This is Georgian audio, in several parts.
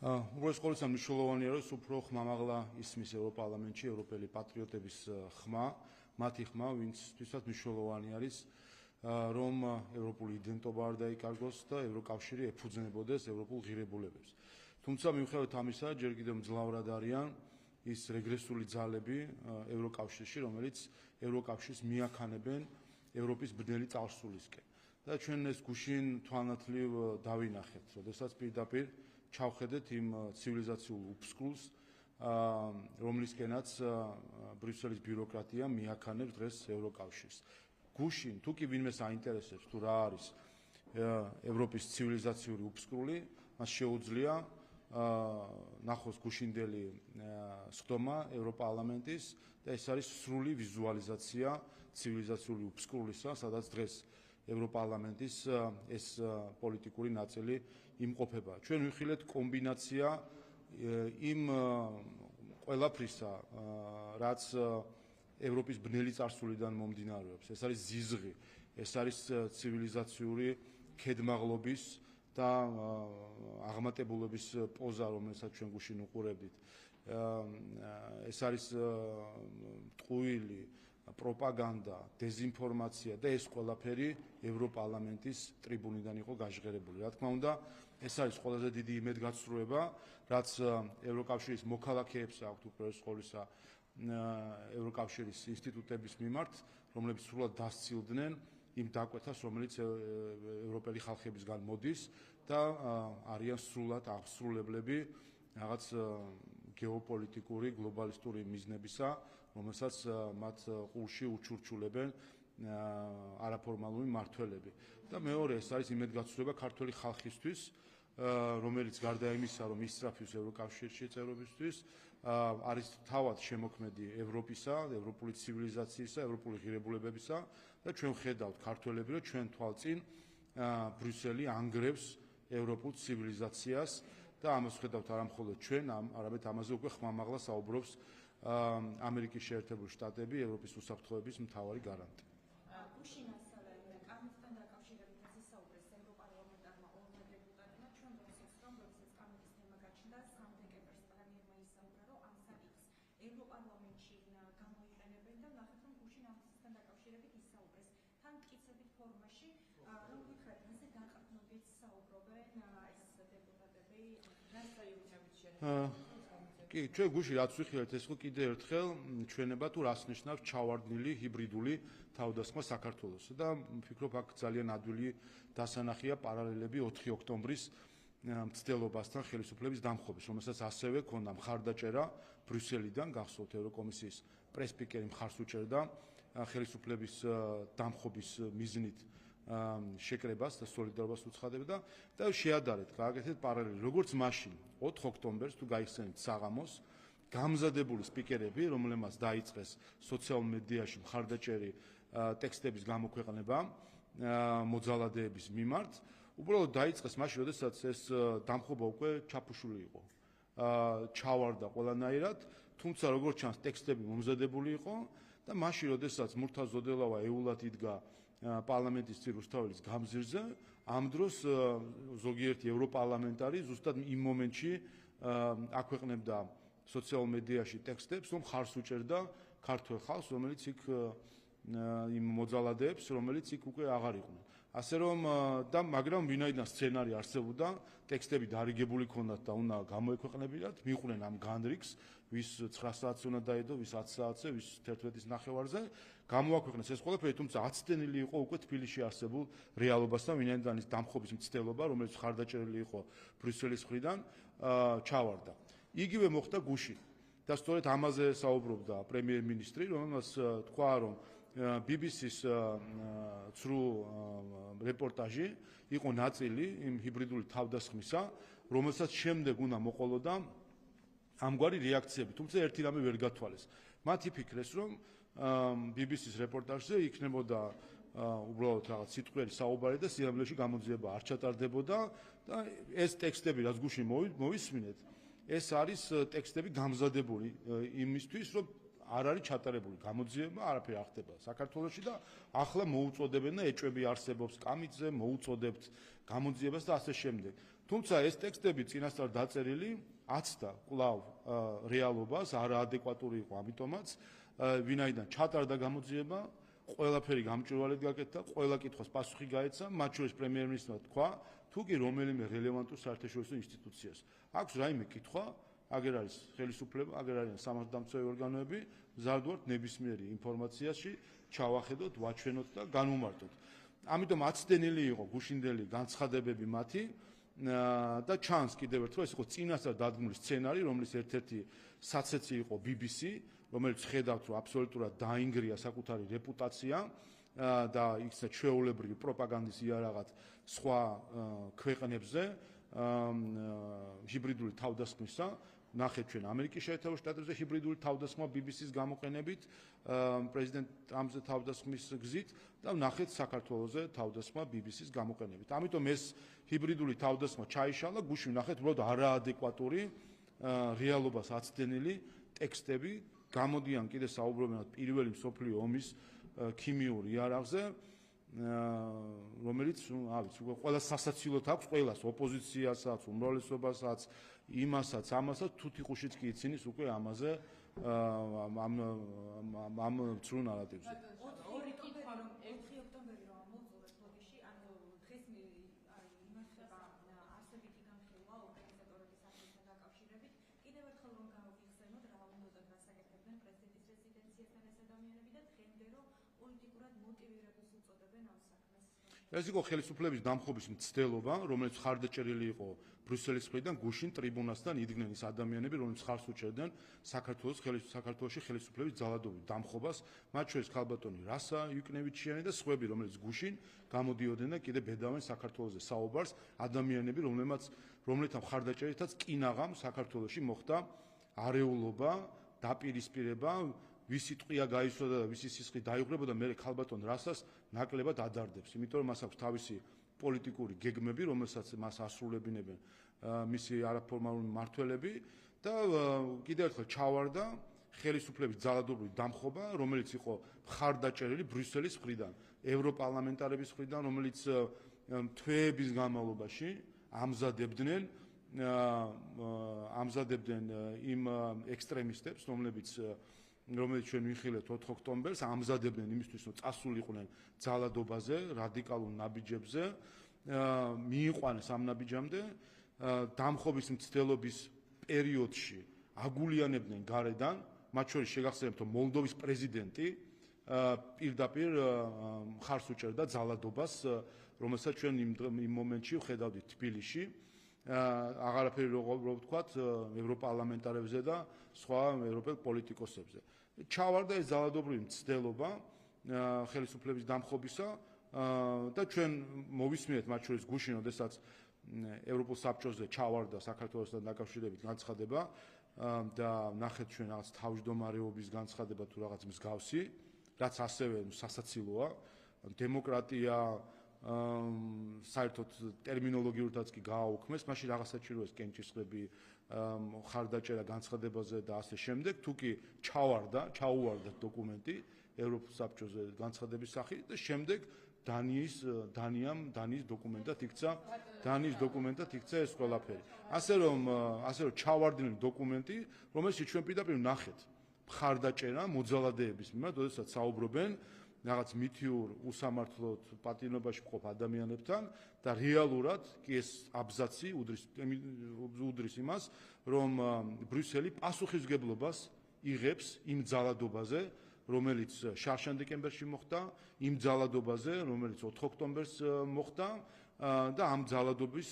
უბრალოდ ყოველთვის მნიშვნელოვანია, რომ უფრო ხმამაღლა ისმის ევროპარლამენტში ევროპელი პატრიოტების ხმა, მათი ხმა, ვინცთვისაც მნიშვნელოვანი არის, რომ ევროპული იდენტობა არ დაიკარგოს და ევროკავშირი ეფუძნებოდეს ევროპულ ღირებულებებს. თუმცა მიუხედავად ამისა, ჯერ კიდევ მძლავრად არიან ის რეგრესული ძალები ევროკავშირში, რომელიც ევროკავშირს მიაქანებენ ევროპის ბნელი წარსულისკენ. და ჩვენ ეს გუშინ თვალნათლივ დავინახეთ, როდესაც პირდაპირ ჩავხედეთ იმ ცივილიზაციულ უფსკრულს, რომლისკენაც ბრიუსელის ბიუროკრატია მიაქანებს დღეს ევროკავშირს. გუშინ თუ კი ვინმეს აინტერესებს თუ რა არის ევროპის ცივილიზაციური უფსკრული, მას შეუძლია ნახოს გუშინდელი სხდომა ევროპარლამენტის და ეს არის სრული ვიზუალიზაცია ცივილიზაციული უფსკრულისა, სადაც დღეს ევროპარლამენტის ეს პოლიტიკური ნაწილი იმყოფება. ჩვენ ვიხილეთ კომბინაცია იმ ყველაფრისა, რაც ევროპის ბნელი წარსულიდან მომდინარეობს. ეს არის ზიზღი, ეს არის ცივილიზაციური ქედმაღლობის და აღმატებულობის პოზა, რომელსაც ჩვენ გუშინ უყურებდით. ეს არის ტყუილი პროპაგანდა, დეზინფორმაცია და ეს ყველაფერი ევროპარლამენტის ტრიბუნიდან იყო გაჟღერებული. რა თქმა უნდა, ეს არის ყველაზე დიდი იმედგაცრუება, რაც ევროკავშირის მოქალაქეებს აქვთ უპირველეს ყოვლისა ევროკავშირის ინსტიტუტების მიმართ, რომლებიც სრულად დასცილდნენ იმ დაკვეთას, რომელიც ევროპელი ხალხებისგან მოდის და არიან სრულად აღსრულებლები რაღაც გეოპოლიტიკური გლობალისტური მიზნებისა, რომელსაც მათ ყურში უჩურჩულებენ არაფორმალური მმართველები. და მეორე, ეს არის იმედგაცრუება ქართველი ხალხისთვის, რომელიც გარდა იმისა, რომ ისწრაფვის ევროკავშირში წევრობისთვის, არის თავად შემოქმედი ევროპისა, ევროპული ცივილიზაციისა, ევროპული ღირებულებებისა და ჩვენ ვხედავთ ქართველები, რომ ჩვენ თვალწინ ბრიუსელი ანგრევს ევროპულ ცივილიზაციას და ამას ვხედავთ არა მხოლოდ ჩვენ, არამედ ამაზე უკვე ხმამაღლა საუბრობს ამერიკის შეერთებული შტატები, ევროპის უსაფრთხოების მთავარი გარანტი. გუშინ ასევე კამერთან დაკავშირებით ისაუბრეს ევროპარლამენტარმა ორმა დეპუტატმა, ჩვენ გვახსოვს, რომ როდესაც კამერის თემა გაჩნდა 3 დეკემბერს პრემიერმა ისაუბრა, რომ ამ საკითხს ევროპარლამენტში გამოიყენებენ და ნახეთ, რომ გუშინ ამასთან დაკავშირებით ისაუბრეს თან მტკიცებით ფორმაში, რომ ვიქრათ, ასე დაყრდნობით საუბრობენ ეს დეპუტატები, რა საერთოდ შეიძლება კი, ჩვენ გუშინ რაც ვიხილეთ, ეს ხო კიდე ერთხელ ჩვენება თუ რას ნიშნავს ჩავარდნილი ჰიბრიდული თავდასხმა საქართველოს და ვფიქრობ, აქ ძალიან ადვილი დასანახია პარალელები 4 ოქტომბრის მცდელობასთან ხელისუფლების დამხობის, რომელსაც ასევე ქონდა მხარდაჭერა ბრიუსელიდან, გახსოვთ ევროკომისიის პრესპიკერი მხარს უჭერდა ხელისუფლების დამხობის მიზნით შეკრებას და სოლიდარობას უცხადებდა და შეადარეთ, გააკეთეთ პარალელი, როგორც მაშინ 4 ოქტომბერს თუ გაიხსენებთ საღამოს გამზადებული სპიკერები, რომლებმაც დაიწყეს სოციალურ მედიაში მხარდაჭერი ტექსტების გამოქვეყნება მოძალადეების მიმართ, უბრალოდ დაიწყეს მაშინ, როდესაც ეს დამხობა უკვე ჩაფუშული იყო. ჩავარდა ყველანაირად, თუმცა როგორც ჩანს ტექსტები მომზადებული იყო და მაშინ, როდესაც მურთაზ ზოდელავა ეულად იდგა პარლამენტის წინ რუსთაველის გამზირზე, ამ დროს ზოგიერთი ევროპარლამენტარი ზუსტად იმ მომენტში აქვეყნებდა სოციალურ მედიაში ტექსტებს, რომ ხარს უჭერდა ქართველ ხალხს, რომელიც იქ იმ მოძალადეებს, რომელიც იქ უკვე აღარ იყვნენ. ასე რომ და მაგრამ ვინაიდან სცენარი არსებობდა, ტექსტები დარიგებული ქონდათ და უნდა გამოექვეყნებინათ, მიყვნენ ამ განრიგს, ვის 9 საათზე უნდა დაედო, ვის 10 საათზე, ვის 11:09-ზე, გამოაქვეყნეს ეს ყველაფერი, თუმცა აცდენილი იყო უკვე თბილისში არსებულ რეალობასთან, ვინაიდან ის დამხობის მცდელობა, რომელიც ხარდაჭერილი იყო ბრიუსელის მხრიდან, ჩავარდა. იგივე მოხდა გუშინ და სწორედ ამაზე საუბრობდა პრემიერ-მინისტრი, რომელმაც თქვა, რომ BBC-ს ცრუ რეპორტაჟი იყო ნაწილი იმ ჰიბრიდული თავდასხმისა, რომელსაც შემდეგ უნდა მოყოლოდა ამგვარი რეაქციები, თუმცა ერთი რამე ვერ გათვალეს. მათ იფიქრეს, რომ BBC-ს რეპორტაჟზე იქნებოდა უბრალოდ რაღაც სიტყვიერი საუბარი და სიამოვნებაში გამოძიება არ ჩატარდებოდა და ეს ტექსტები, რაც გუშინ მოვისმინეთ, ეს არის ტექსტები გამზადებული იმისთვის, რომ არ არის ჩატარებული გამოძიება, არაფერი არ ხდება საქართველოში და ახლა მოუწოდებენ და ეჭვები არსებობს კამიტზე, მოუწოდებთ გამოძიებას და ასე შემდეგ. თუმცა ეს ტექსტები წინასწარ დაწერილი აცდა კვლავ რეალობას, არაადეკვატური იყო, ამიტომაც ვინაიდან ჩატარდა გამოძიება, ყველაფერი გამჭვირვალედ გაკეთდა, ყველა კითხვას პასუხი გაეცა, მათ შორის პრემიერ-მინისტრმა თქვა, თუ კი რომელიმე რელევანტურ საერთაშორისო ინსტიტუციას აქვს რაიმე კითხვა, აგერ არის ხელისუფლება, აგერ არიან სამართალდამცავი ორგანოები, მზად ვართ ნებისმიერი ინფორმაციაში ჩავახედოთ, ვაჩვენოთ და განვუმარტოთ. ამიტომ აცდენილი იყო გუშინდელი განცხადებები მათი და ჩანს კიდევ ერთხელ ეს იყო წინასწარ დადგმული სცენარი, რომლის ერთ-ერთი საცეცი იყო BBC, რომელიც ხედავთ, რომ აბსოლუტურად დაინგრია საკუთარი რეპუტაცია და იქცა ჩვეულებრივი პროპაგანდის იარაღად სხვა ქვეყნებზე ჰიბრიდული თავდასხმისა. ნახეთ ჩვენ ამერიკის შეერთებულ შტატებზე ჰიბრიდული თავდასხმა BBC-ს გამოყენებით პრეზიდენტ ტრამპზე თავდასხმის გზით და ნახეთ საქართველოზე თავდასხმა BBC-ს გამოყენებით. ამიტომ ეს ჰიბრიდული თავდასხმა ჩაიშალა, გუშინ ნახეთ უბრალოდ არაადეკვატური რეალობას აცდენილი ტექსტები გამოდიან კიდე საუბრობენ პირველი მსოფლიო ომის ქიმიურ იარაღზე, რომელიც ყველა სასაცილოდ აქვს, ყველას ოპოზიციასაც, უმრავლესობასაც, იმასაც, ამასაც თუთიყუშიც კი ცინის უკვე ამაზე ამ ცრუ ნარატივზე. ორი კითხვა რომ 4 ოქტომბერი რომ მოუწოდეთ ბლოგში, ანუ დღეს იმართება არსებითი განხილვა ორგანიზატორების სახელთან დაკავშირებით. კიდევ ერთხელ რომ გავიხსენოთ, რა უნდათ გასაკეთებდნენ პრეზიდენტის რეზიდენციასთან ეს ადამიანები და დღემდე რომ პოლიტიკურად მოტივირებულს უწოდებენ ამ საქმეს. ეს იყო ხელისუფლების დამხობის მცდელობა, რომელიც ხარდაჭერილი იყო ბრიუსელის მხრიდან, გუშინ ტრიბუნასთან იდგნენ ის ადამიანები, რომლებიც ხარს უჭერდნენ საქართველოში ხელისუფლების ძალადობის დამხობას, მათ შორის ქალბატონი რასა იუკნევიჩიანი და სხვები, რომლებიც გუშინ გამოდიოდნენ და კიდე ბედავენ საქართველოზე საუბარს, ადამიანები, რომლებთან ხარდაჭერითაც კინაღამ საქართველოში მოხდა არეულობა, დაპირისპირება, ვისი ტყვია გაისვა და ვისი სისხლი დაიღრებოდა, მე ქალბატონ რასას ნაკლებად ადარდებს, იმიტომ რომ მას აქვს თავისი პოლიტიკური გეგმები, რომელსაც მას ასრულებინებენ მისი არაფორმალური მმართველები და კიდევ ერთხელ ჩავარდა ხელისუფლების ძალადობრივი დამხობა, რომელიც იყო მხარდაჭერილი ბრიუსელის მხრიდან, ევროპარლამენტარების მხრიდან, რომელიც თვეების განმავლობაში ამზადებდნენ იმ ექსტრემისტებს, რომლებიც ჩვენ ვიხილეთ 4 ოქტომბერს, ამზადებდნენ იმისთვის, რომ წასულიყვნენ ძალადობაზე, რადიკალურ ნაბიჯებზე, მიიყვანეს ამ ნაბიჯამდე, დამხობის მცდელობის პერიოდში აგულიანებდნენ გარედან, მათ შორის შეგახსენებთ, რომ მოლდოვის პრეზიდენტი პირდაპირ მხარს უჭერდა ძალადობას, რომელსაც ჩვენ იმ მომენტში ვხედავდით თბილისში, აღარაფერი რო ვთქვათ, ევროპარლამენტარებზე და სხვა ევროპელ პოლიტიკოსებზე. ჩავარდა ეს ძალადობრივი მცდელობა ხელისუფლების დამხობისა და ჩვენ მოვისმინეთ მათ შორის გუშინ, როდესაც ევროპულ საბჭოზე ჩავარდა საქართველოსთან დაკავშირებით განცხადება და ნახეთ ჩვენ რაღაც თავმჯდომარეობის განცხადება თუ რაღაც მსგავსი, რაც ასევე სასაცილოა, დემოკრატია საერთოდ ტერმინოლოგიურადაც კი გააუქმეს, მაშინ რაღაც საჭიროა კენჭისყრები, ხარდაჭერა განცხადებაზე და ასე შემდეგ, თუ კი ჩაუვარდა დოკუმენტი ევროპულ საბჭოზე განცხადების სახით და შემდეგ დანიის დოკუმენტად იქცა ეს ყველაფერი. ასე რომ ჩავარდნილი დოკუმენტი, რომელშიც ჩვენ პირდაპირ ნახეთ მხარდაჭერა მოძალადეების მიმართ, როდესაც საუბრობენ რაღაც მითიურ უსამართლოდ პატიმრობაში მყოფ ადამიანებთან და რეალურად კი ეს აბზაცი უდრის იმას, რომ ბრიუსელი პასუხისმგებლობას იღებს იმ ძალადობაზე, რომელიც შარშან დეკემბერში მოხდა, იმ ძალადობაზე, რომელიც 4 ოქტომბერს მოხდა და ამ ძალადობის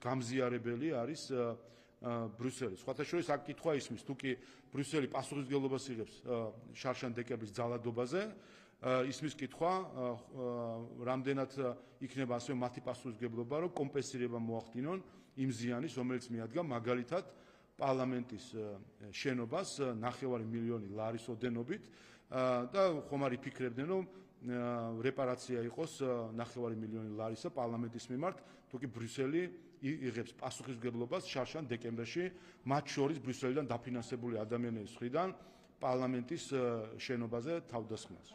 გამზიარებელი არის ბრიუსელი. სხვათა შორის აქ კითხვა ისმის, თუ კი ბრიუსელი პასუხისმგებლობას იღებს შარშან დეკემბრის ძალადობაზე, ისმის კითხვა, რამდენად იქნება ასევე მათი პასუხისმგებლობა, რომ კომპენსირება მოახდინონ იმ ზიანის, რომელიც მიადგა მაგალითად პარლამენტის შენობას 9 მილიონი ლარის ოდენობით და ხომ არ იფიქრებდნენ, რომ რეპარაცია იყოს 9 მილიონი ლარისა პარლამენტის მიმართ, თუ კი ბრიუსელი იღებს პასუხისმგებლობას შარშან დეკემბერში, მათ შორის ბრიუსელიდან დაფინანსებული ადამიანების მხრიდან პარლამენტის შენობაზე თავდასხმას.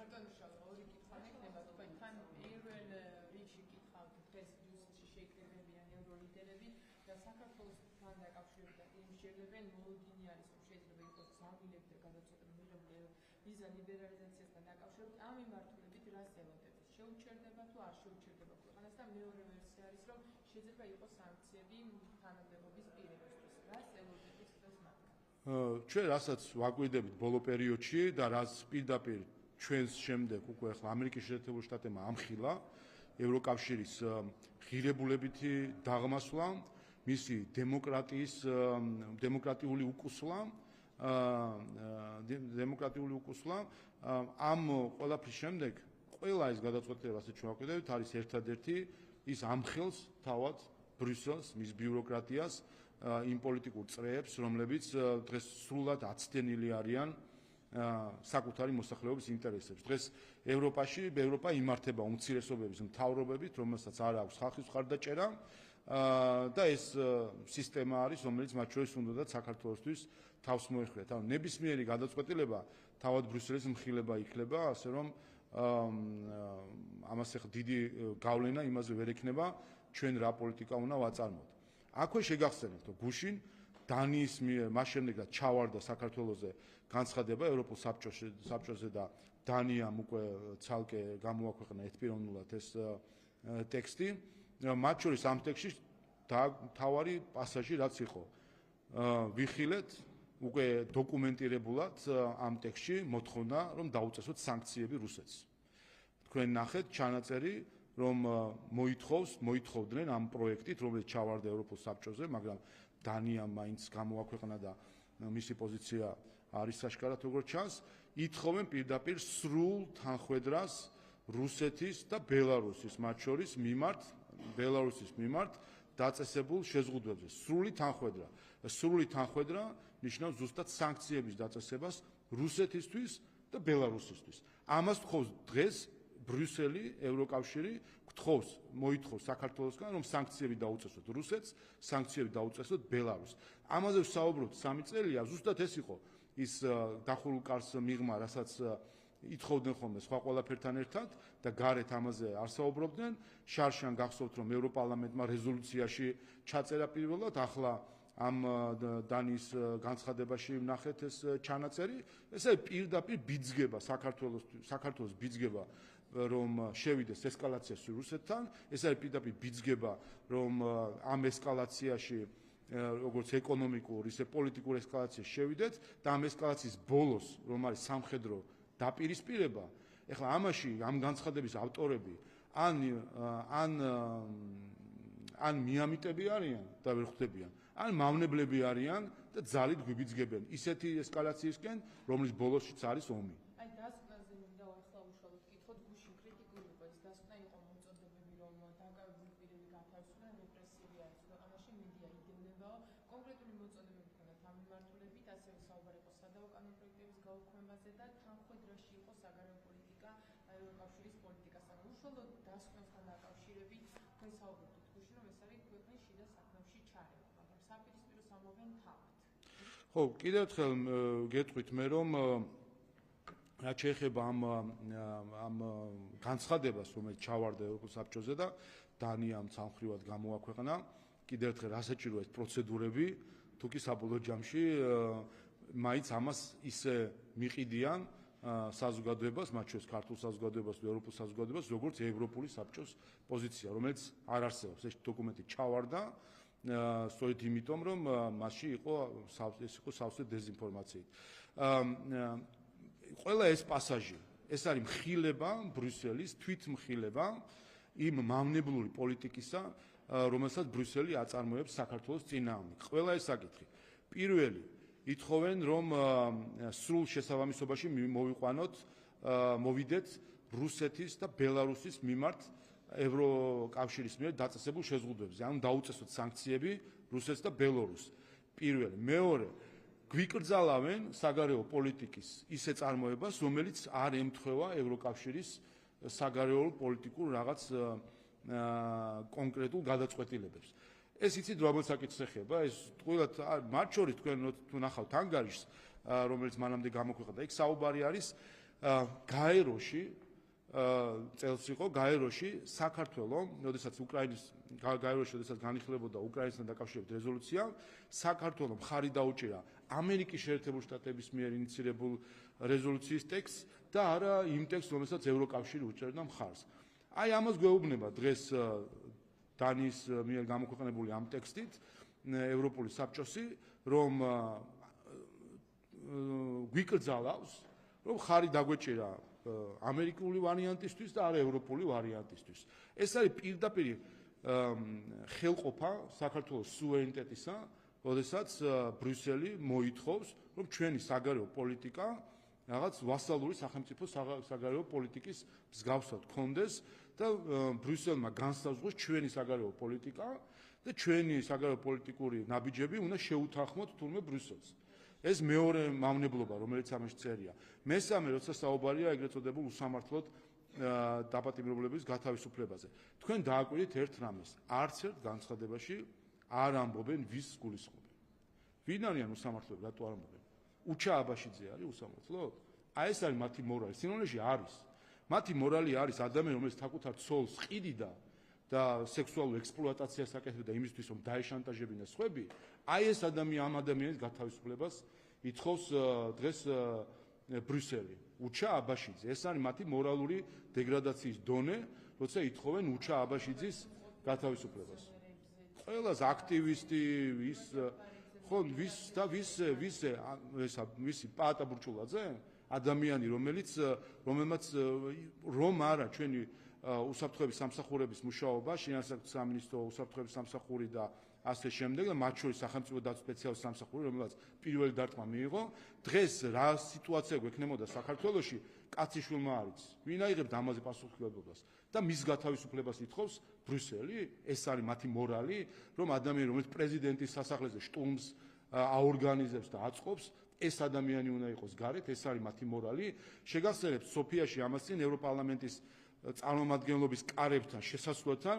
სჭირდებიან მოლოდინი არის რომ შეიძლება იყოს ზავილები და გადაწყვეტილება მიღებული ვიზა ლიბერალიზაციასთან დაკავშირებით ამ მიმართულებით რას ელოდებით შეუჩერდება თუ არ შეუჩერდება ქვეყანას და მეორე ვერსია არის რომ შეიძლება იყოს სანქციები თანამდებობის პირებისთვის რას ელოდებით ეს მათგან ჩვენ რასაც ვაკვირდებით ბოლო პერიოდში და რაც პირდაპირ ჩვენს შემდეგ უკვე ახლა ამერიკის შეერთებული შტატებმა ამხილა ევროკავშირის ღირებულებითი დაღმასვლა მისი დემოკრატიული უკუსვლა ამ ყველაფრის შემდეგ ყველა ეს გადაწყვეტილება რასაც ჩვენ ვაკვირდებით არის ერთადერთი ის ამხელს თავად ბრიუსელს მის ბიუროკრატიას იმ პოლიტიკურ წრეებს რომლებიც დღეს სრულად აცდენილი არიან საკუთარი მოსახლეობის ინტერესებს. დღეს ევროპა იმართება უმცირესობების მთავრობებით, რომელსაც არ აქვს ხალხის მხარდაჭერა და ეს სისტემა არის, რომელიც მათ შორის უნდათ საქართველოსთვის თავს მოეხმაროთ. ანუ ნებისმიერი გადაწყვეტილება თავად ბრიუსელის მხილება იქნება, ასე რომ ამას ახლა დიდი გავლენა იმაზე ვერ ექნება ჩვენ რა პოლიტიკა უნდა ვაწარმოოთ. აქვე შეგახსენებთ, რომ გუშინ დანიის მიერ მას შემდეგ რაც ჩავარდა საქართველოზე განცხადება ევროპულ საბჭოზე და დანიამ უკვე ცალკე გამოაქვეყნა ერთპიროვნულად ეს ტექსტი, მათ შორის ამ ტექსტში თავარი პასაჟი რაც იყო ვიხილეთ უკვე დოკუმენტირებულად ამ ტექსტში მოთხოვნა რომ დაუწესოთ სანქციები რუსეთს. თქვენ ნახეთ ჩანაწერი რომ მოითხოვდნენ ამ პროექტით რომელიც ჩავარდა ევროპულ საბჭოზე, მაგრამ დანიამ მაინც გამოაქვეყნა და მისი პოზიცია არის საშკარად როგორც ჩანს, ითხოვენ პირდაპირ სრულ თანხwebdrას რუსეთის და ბელარუსის მათ შორის მიმართ დაწესებულ შეზღუდვებზე. სრული თანხwebdra ნიშნავს ზუსტად სანქციების დაწესებას რუსეთისთვის და ბელარუსისთვის. ამას თხოვს დღეს ბრიუსელი, ევროკავშირი მოითხოვს საქართველოსგან, რომ სანქციები დაუწესოთ რუსეთს, სანქციები დაუწესოთ ბელარუსს. ამაზე ვსაუბრობთ 3 წელია, ზუსტად ეს იყო ის დახურულ კარს მიღმა, რასაც ითხოვდნენ ხოლმე სხვა ყველაფერთან ერთად და გარეთ ამაზე არ საუბრობდნენ. შარშან გახსოვთ, რომ ევროპარლამენტმა რეზოლუციაში ჩაწერა პირველად, ახლა ამ დანიის განცხადებაში ვნახეთ ეს ჩანაწერი. ესე პირდაპირ ბიძგება საქართველოს ბიძგება რომ შევიდეს ესკალაციას რუსეთთან, ეს არის პირდაპირ ბიძგება რომ ამ ესკალაციაში როგორც ეკონომიკურ, ისე პოლიტიკურ ესკალაციაში შევიდეთ და ამ ესკალაციის ბოლოს რომ არის სამხედრო დაპირისპირება, ეხლა ამაში ამ განცხადების ავტორები ან მიამიტები არიან და ვერ ხვდებიან, ან მავნებლები არიან და ძალით გვიბიძგებენ ისეთი ესკალაციისკენ, რომლის ბოლოშიც არის ომი. აი დასკვნაზე მინდა ახლა უშუალოდ ვკითხოთ, გუშინ კრიტიკული იყო ეს დასკვნა, იყო მოწოდებები, რომ დაკავებული პირები გათავისუფლდნენ, რეპრესიები არის ქვეყანაში, მედია იდევნებაო, კონკრეტული მოწოდებები ჰქონდათ ამ მიმართულებით, ასევე საუბარი იყო სადავო კანონპროექტების გაუქმებაზე და თანხwebdrაში იყო საგარეო პოლიტიკა, ევროკავშირის პოლიტიკასთან. უშუალოდ დასკვნასთან დაკავშირებით თქვენ საუბრობთ გუშინ, რომ ეს არის ქვეყნის შიდა საქმეებში ჩარევა, მაგრამ საპირისპირო სამოვენ თავად. ხო, კიდევ ერთხელ გეტყვით მე რომ რაც შეეხება ამ განცხადებას, რომელიც ჩავარდა ევროპულ საბჭოზე და დანიამ ცალმხრივად გამოაქვეყნა, კიდევ ერთხელ რასაჭიროა ეს პროცედურები, თუ კი საბოლოო ჯამში მაინც ამას ისე მიყიდიან საზოგადოებას, მათ შორის ქართულ საზოგადოებას და ევროპულ საზოგადოებას, როგორც ევროპული საბჭოს პოზიცია, რომელიც არ არსებობს. ეს დოკუმენტი ჩავარდა სწორედ იმიტომ, რომ მასში იყო სავსე დეზინფორმაციით. ყველა ეს პასაჟი, ეს არის მხილება ბრიუსელის, თვითმხილება იმ მავნებლური პოლიტიკისა, რომელსაც ბრიუსელი აწარმოებს საქართველოს წინააღმდეგ. ყველა ეს საკითხი. პირველი, ითხოვენ, რომ სრულ შესაბამისობაში მოვიდეთ რუსეთის და ბელარუსის მიმართ ევროკავშირის მიერ დაწესებულ შეზღუდვებზე, ანუ დაუწესოთ სანქციები რუსეთს და ბელარუსს. პირველი, მეორე, გვიკრძალავენ საგარეო პოლიტიკის ისე წარმოებას, რომელიც არ ემთხვევა ევროკავშირის საგარეო პოლიტიკურ რაღაც კონკრეტულ გადაწყვეტილებებს. ეს იცით რომელ საკითხს ეხება, ეს თქვათ მათ შორის თქვენ თუ ნახავთ ანგარიშს, რომელიც მანამდე გამოქვეყნდა, იქ საუბარი არის გაეროში წელს იყო გაეროში საქართველოს, როდესაც უკრაინის გაეროში, როდესაც განიხილებოდა უკრაინასთან დაკავშირებით რეზოლუცია, საქართველოს მხარი დაუჭირა ამერიკის შეერთებულ შტატების მიერ ინიცირებულ რეზოლუციის ტექსტს და არა იმ ტექსტს, რომელსაც ევროკავშირი უჭერდა მხარს. აი ამას გვეუბნება დღეს დანიის მიერ გამოქვეყნებული ამ ტექსტით ევროპული საბჭოსი, რომ გვიკრძალავს, რომ ხარი დაგვეჭირა ამერიკული ვარიანტისთვის და არა ევროპული ვარიანტისთვის. ეს არის პირდაპირ ხელყოფა საქართველოს სუვერენიტეტისა, როდესაც ბრიუსელი მოითხოვს, რომ ჩვენი საგარეო პოლიტიკა რაღაც ვასალური სახელმწიფო საგარეო პოლიტიკის მსგავსად გქონდეს და ბრიუსელმა განსაზღვროს ჩვენი საგარეო პოლიტიკა და ჩვენი საგარეო პოლიტიკური ნაბიჯები უნდა შეუთანხმოთ თურმე ბრიუსელს. ეს მეორე მავნებლობა, რომელიც ამაში წერია. მესამე, როცა საუბარია ეგრეთ წოდებულ უსამართლოდ დაპატიმრებულების გათავისუფლებაზე. თქვენ დააკვირდით ერთ რამეს, არც ერთ განცხადებაში არ ამბობენ ვის გულისხმობენ. ვინ არიან უსამართლოები, რატო არ ამბობენ? უჩა აბაშიძე არის უსამართლო? აი ეს არის მათი მორალი. სინონიმში არის. მათი მორალი არის ადამიანი, რომელიც საკუთარ ცოლს ყიდიდა და სექსუალურ ექსპლუატაციას აკეთებდა იმისთვის, რომ დაეშანტაჟებინა სხვები, აი ეს ამ ადამიანის გათავისუფლებას ითხოვს დღეს ბრიუსელი. უჩა აბაშიძე, ეს არის მათი მორალური დეგრადაციის დონე, როცა ითხოვენ უჩა აბაშიძის გათავისუფლებას. ყველას აქტივისტი, ვისი პაატა ბურჭულაძე, ადამიანი, რომელმაც რომ არა ჩვენი უსაფრთხოების სამსახურების მუშაობა, შინაგან სამინისტრო უსაფრთხოების სამსახური და ასე შემდეგ და მათ შორის სახელმწიფო დაცვის სპეციალური სამსახური, რომელსაც პირველი დარტყმა მიიღო, დღეს რა სიტუაცია გვექნებოდა საქართველოში, კაციშვილმა არის. ვინ აიღებდა ამაზე პასუხისმგებლობას და მის გათავისუფლებას ითხოვს ბრიუსელი? ეს არის მათი მორალი, რომ ადამიანი, რომელიც პრეზიდენტის სასახლეზე შტურმს აორგანიზებს და აწყობს, ეს ადამიანი უნდა იყოს გარეთ, ეს არის მათი მორალი. შეგახსენებთ, სოფიაში ამას წინ ევროპარლამენტის წარმომადგენლობის კარებთან შესასვლელთან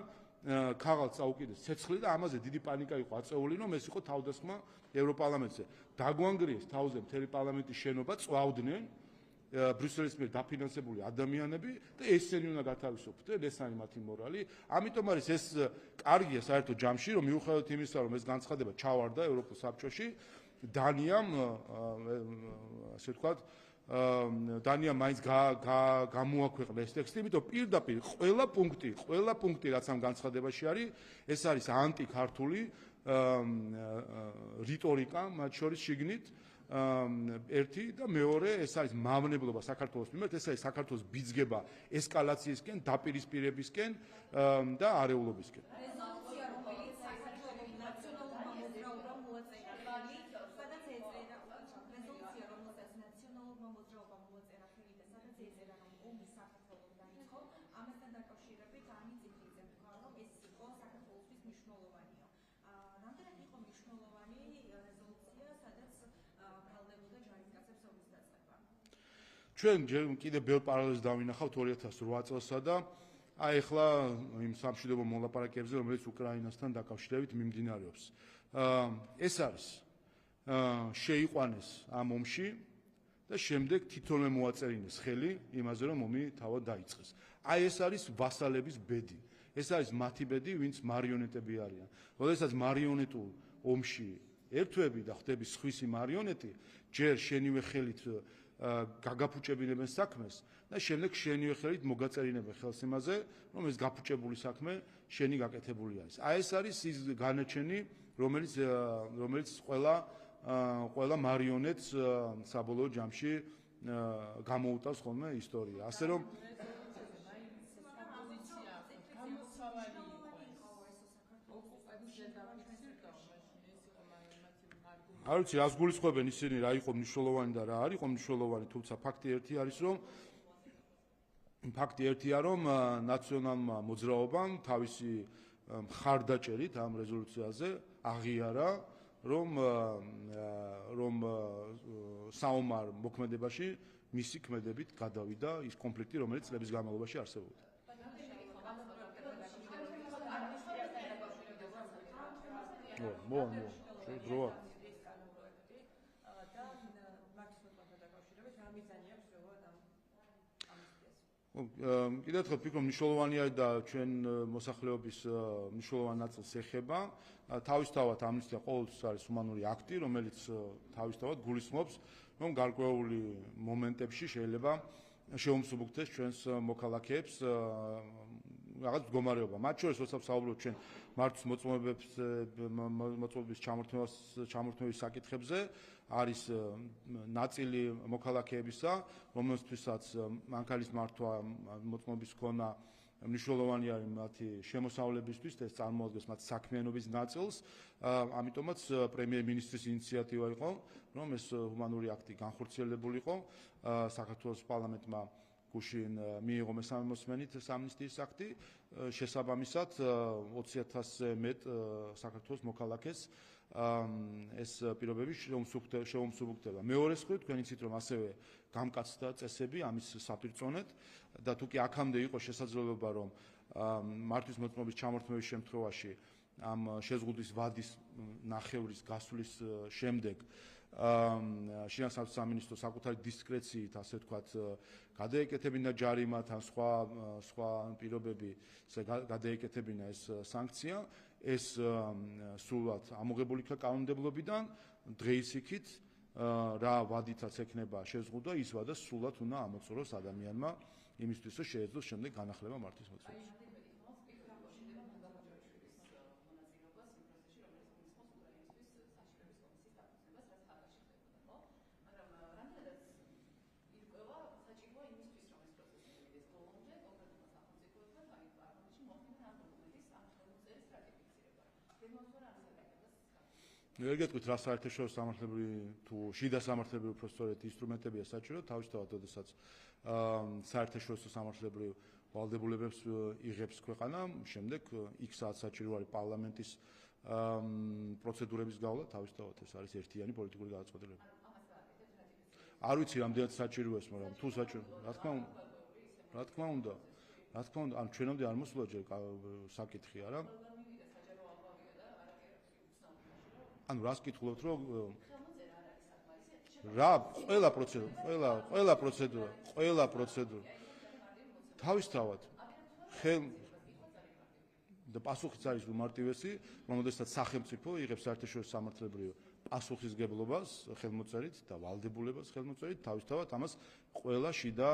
ქაღალდ წაუკიდეს ცეცხლი და ამაზე დიდი პანიკა იყო აწეული, რომ ეს იყო თავდასხმა ევროპარლამენტზე. დაგვანგრიეს თავზე მთელი პარლამენტის შენობა, წვავდნენ ბრიუსელის მიერ დაფინანსებული ადამიანები და ესენი უნდა გათავისუფლდნენ, ეს არის მათი მორალი. ამიტომ არის ეს კარგია საერთოდ ჯამში, რომ მიუხედავად იმისა, რომ ეს განცხადება ჩავარდა ევროპულ საბჭოში, დანიამ ასე ვთქვათ, დანიამ მაინც გამოაქვეყნა ეს ტექსტი, იმიტომ პირდაპირ ყველა პუნქტი, რაც ამ განცხადებაში არის, ეს არის ანტიქართული რიტორიკა, მათ შორის შიგნით ერთი და მეორე, ეს არის მავნებლობა საქართველოს მიმართ, ეს არის საქართველოს ბიძგება ესკალაციისკენ, დაპირისპირებისკენ და არეულობისკენ. ჩვენ კიდე ბევრ პარალელს დავინახავთ 2008 წელსა და აი ახლა იმ სამშვიდობო მოლაპარაკებებზე, რომელიც უკრაინასთან დაკავშირებით მიმდინარეობს. ეს არის შეიყვანეს ამ ომში და შემდეგ თითოეულმა მოაწერინეს ხელი იმაზე, რომ ომი თავად დაიწყეს. აი ეს არის ვასალების ბედი. ეს არის მათი ბედი, ვინც მარიონეტები არიან. როდესაც მარიონეტულ ომში ერთვები და ხდები სხვისი მარიონეტი, ჯერ შენივე ხელით გაგაფუჭებინებენ საქმეს და შემდეგ შენივე ხელით მოგაწერინებენ ხელს იმაზე, რომ ეს გაფუჭებული საქმე შენი გაკეთებული არის. აი ეს არის ის განაჩენი, რომელიც ყველა მარიონეტს საბოლოო ჯამში გამოუტავს ხოლმე ისტორია. ასე რომ არ ვიცი, რას გულისხმობენ ისინი, რა იყო მნიშვნელოვანი და რა არ იყო მნიშვნელოვანი, თუმცა ფაქტი ერთია, რომ ნაციონალმა მოძრაობამ თავისი მხარდაჭერით ამ რეზოლუციაზე აღიარა, რომ საომარ მოქმედებაში მისი ქმედებით გადავიდა ის კონფლიქტი, რომელიც წლების განმავლობაში არსებობდა. კიდევ ერთხელ ვფიქრობ მნიშვნელოვანია და ჩვენ მოსახლეობის მნიშვნელოვან ნაწილს ეხება. თავისთავად ამნისტია ყოველთვის არის ჰუმანური აქტი, რომელიც თავისთავად გულისხმობს, რომ გარკვეული მომენტებში შეიძლება შეუმსუბუქდეს ჩვენს მოქალაქეებს რაღაც მდგომარეობა. მათ შორის, როცა ვსაუბრობთ ჩვენ მართვის მოწმობების ჩამორთმევის საკითხებზე, არის ნაწილი მოქალაქეებისა, რომელთვისაც მანქანის მართვა მოწმობის ქონა მნიშვნელოვანი არის მათი შემოსავლებისთვის, ეს წარმოადგენს მათ საქმიანობის ნაწილს. ამიტომაც პრემიერ-მინისტრის ინიციატივა იყო, რომ ეს ჰუმანური აქტი განხორციელებულიყო. საქართველოს პარლამენტმა გუშინ მიიღო მესამე მოსმენით ეს ამნისტიის აქტი. შესაბამისად 20,000-ზე მეტ საქართველოს მოქალაქეს ეს პირობები შეუმსუბუქდება. მეორე მხრივ თქვენ იცით, რომ ასევე გამკაცდა წესები ამის საპირწონედ და თუ კი აქამდე იყო შესაძლებლობა, რომ მართვის მოწმობის ჩამორთმევის შემთხვევაში ამ შეზღუდვის ვადის ნახევრის გასვლის შემდეგ შინაგან საქმეთა სამინისტრო საკუთარი დისკრეციით, ასე ვთქვათ, გადაეკეთებინა ჯარიმად ან სხვა პირობები გადაეკეთებინა ეს სანქცია, ეს სულად ამოღებული იქნა კანონმდებლობიდან, დღეის იქით რა ვადითაც ექნება შეზღუდვა, ის ვადა სულად უნდა ამოწუროს ადამიანმა იმისთვის, რომ შეეძლოს შემდეგ განახლება მართვის მოწმობის. ვერ გეტყვით რა საერთაშორისო სამართლებრივი თუ შიდა სამართლებრივი უპროცესორეთ ინსტრუმენტებია საჭირო, თავისთავად, როდესაც საერთაშორისო სამართლებრივ ვალდებულებებს იღებს ქვეყანა, შემდეგ X საათ საჭირო არის პარლამენტის პროცედურების გავლა, თავისთავად ეს არის ერთიანი პოლიტიკური გადაწყვეტილება. არ ვიცი რამდენად საჭიროა ეს, მაგრამ თუ საჭირო, რა თქმა უნდა, ან ჩვენამდე არ მოსულა ჯერ საკითხი, არა? ანუ რას კითხულობთ, რომ რა ყველა პროცედურა თავისთავად და პასუხიც არის უმარტივესი, რომელსაც სახელმწიფო იღებს საერთაშორისო სამართლებრივ პასუხისგებლობას ხელმოწერით და ვალდებულებას ხელმოწერით, თავისთავად ამას ყველა შიდა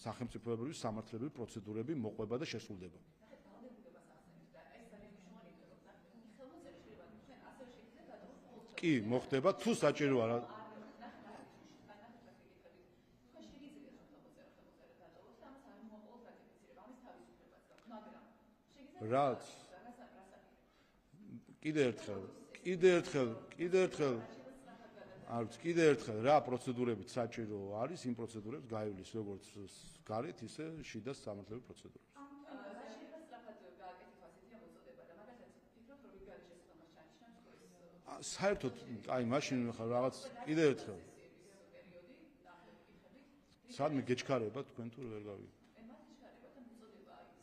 სახელმწიფოებრივი სამართლებრივი პროცედურები მოყვება და შესრულდება. კი, მოხდება თუ საჭირო არა. რაც კიდე ერთხელ რა პროცედურებით საჭირო არის, იმ პროცედურებს გაივლის როგორც გარეთ, ისე შიდა სამართლებრივ პროცედურებს. საერთოდ აი მაშინ რაღაც კიდე ერთხელ სადმე გეჩქარება თქვენ თუ ვერ გავიგე